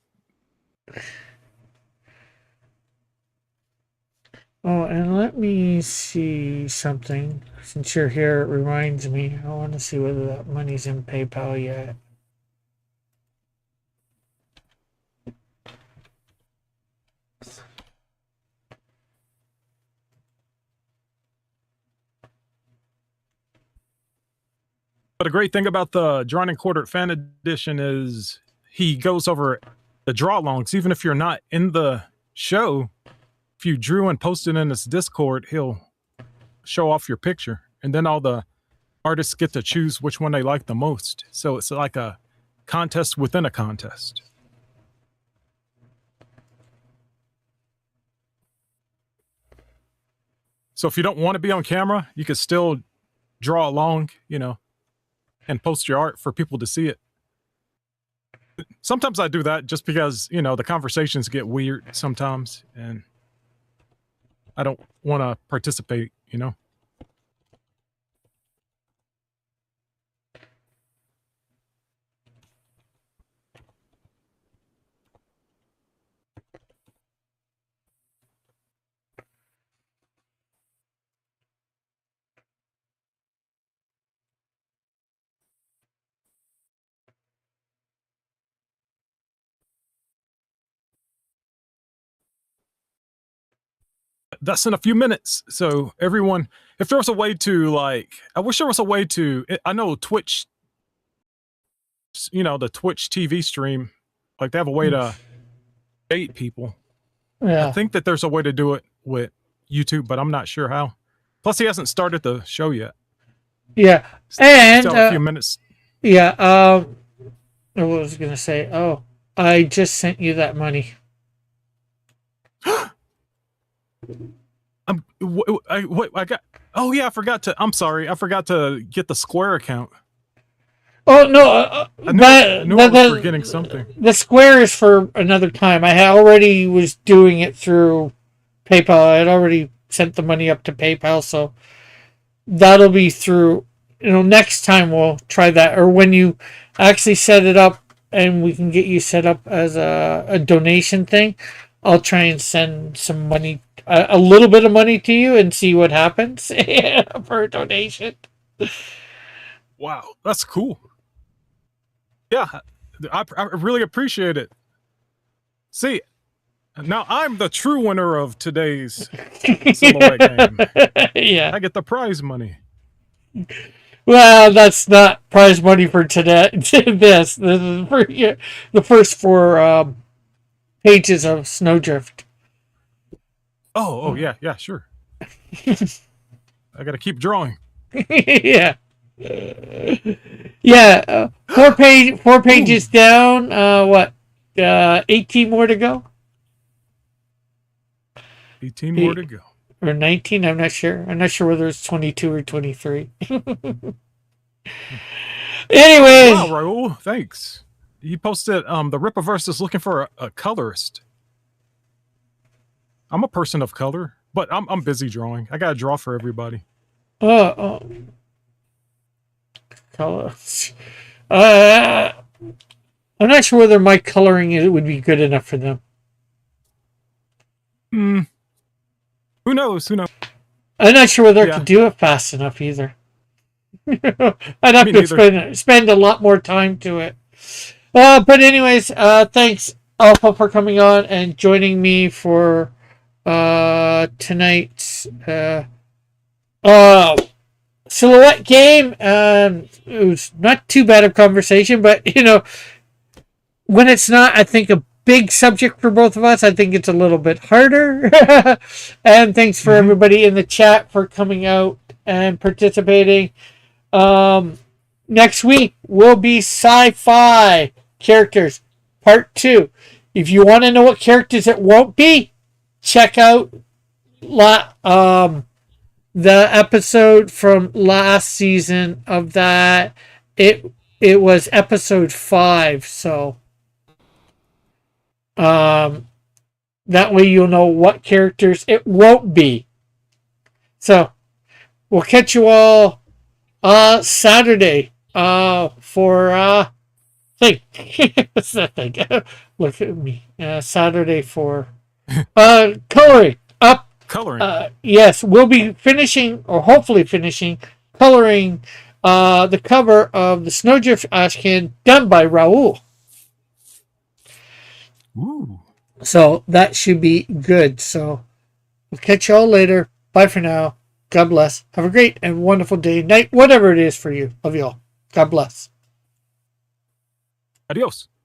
Oh, and let me see something. Since you're here, it reminds me. I want to see whether that money's in PayPal yet. But a great thing about the Drawn and Quartered Fan Edition is he goes over the draw longs. Even if you're not in the show, if you drew and posted in his Discord, he'll show off your picture. And then all the artists get to choose which one they like the most. So it's like a contest within a contest. So if you don't want to be on camera, you can still draw along, and post your art for people to see it. Sometimes I do that just because, the conversations get weird sometimes and I don't want to participate, That's in a few minutes. So everyone, if there was a way to I wish there was a way to, I know Twitch, the Twitch TV stream, like they have a way to bait people. Yeah. I think that there's a way to do it with YouTube, but I'm not sure how. Plus he hasn't started the show yet. Yeah. And still a few minutes. Yeah. I was gonna say, I just sent you that money. I got. Oh yeah, I forgot to get the Square account. Oh no! I knew I was forgetting something. The Square is for another time. I already was doing it through PayPal. I had already sent the money up to PayPal, so that'll be through. Next time we'll try that, or when you actually set it up, and we can get you set up as a donation thing. I'll try and send some money, a little bit of money to you, and see what happens for a donation. Wow, that's cool. Yeah, I really appreciate it. See, now I'm the true winner of today's Silhouette game. Yeah, I get the prize money. Well, that's not prize money for today. This is for the first 4 pages of Snowdrift. Oh yeah, sure. I gotta keep drawing. Yeah. Yeah, 4 pages down. What? 18 more to go. 18 more to go. Or 19. I'm not sure. I'm not sure whether it's 22 or 23. Anyways. Wow, Raul, thanks. He posted the Rippaverse is looking for a colorist. I'm a person of color, but I'm busy drawing. I gotta draw for everybody. Colors. I'm not sure whether my coloring would be good enough for them. Who knows? I'm not sure whether I could do it fast enough either. I'd have to spend a lot more time to it. But anyways, thanks Alpha for coming on and joining me for tonight's Silhouette game. It was not too bad of conversation, but when it's not, I think, a big subject for both of us, I think it's a little bit harder. And thanks for everybody in the chat for coming out and participating. Next week will be sci-fi characters part 2. If you want to know what characters it won't be, check out the episode from last season of that. It was episode 5, so that way you'll know what characters it won't be. So we'll catch you all Saturday for thing. What's that thing? Look at me. Saturday for coloring up. Coloring. Yes, we'll be finishing, or hopefully finishing, coloring the cover of the Snowdrift Ashcan done by Raul. Ooh. So that should be good. So we'll catch you all later. Bye for now. God bless. Have a great and wonderful day, night, whatever it is for you. Love you all. God bless. Adios.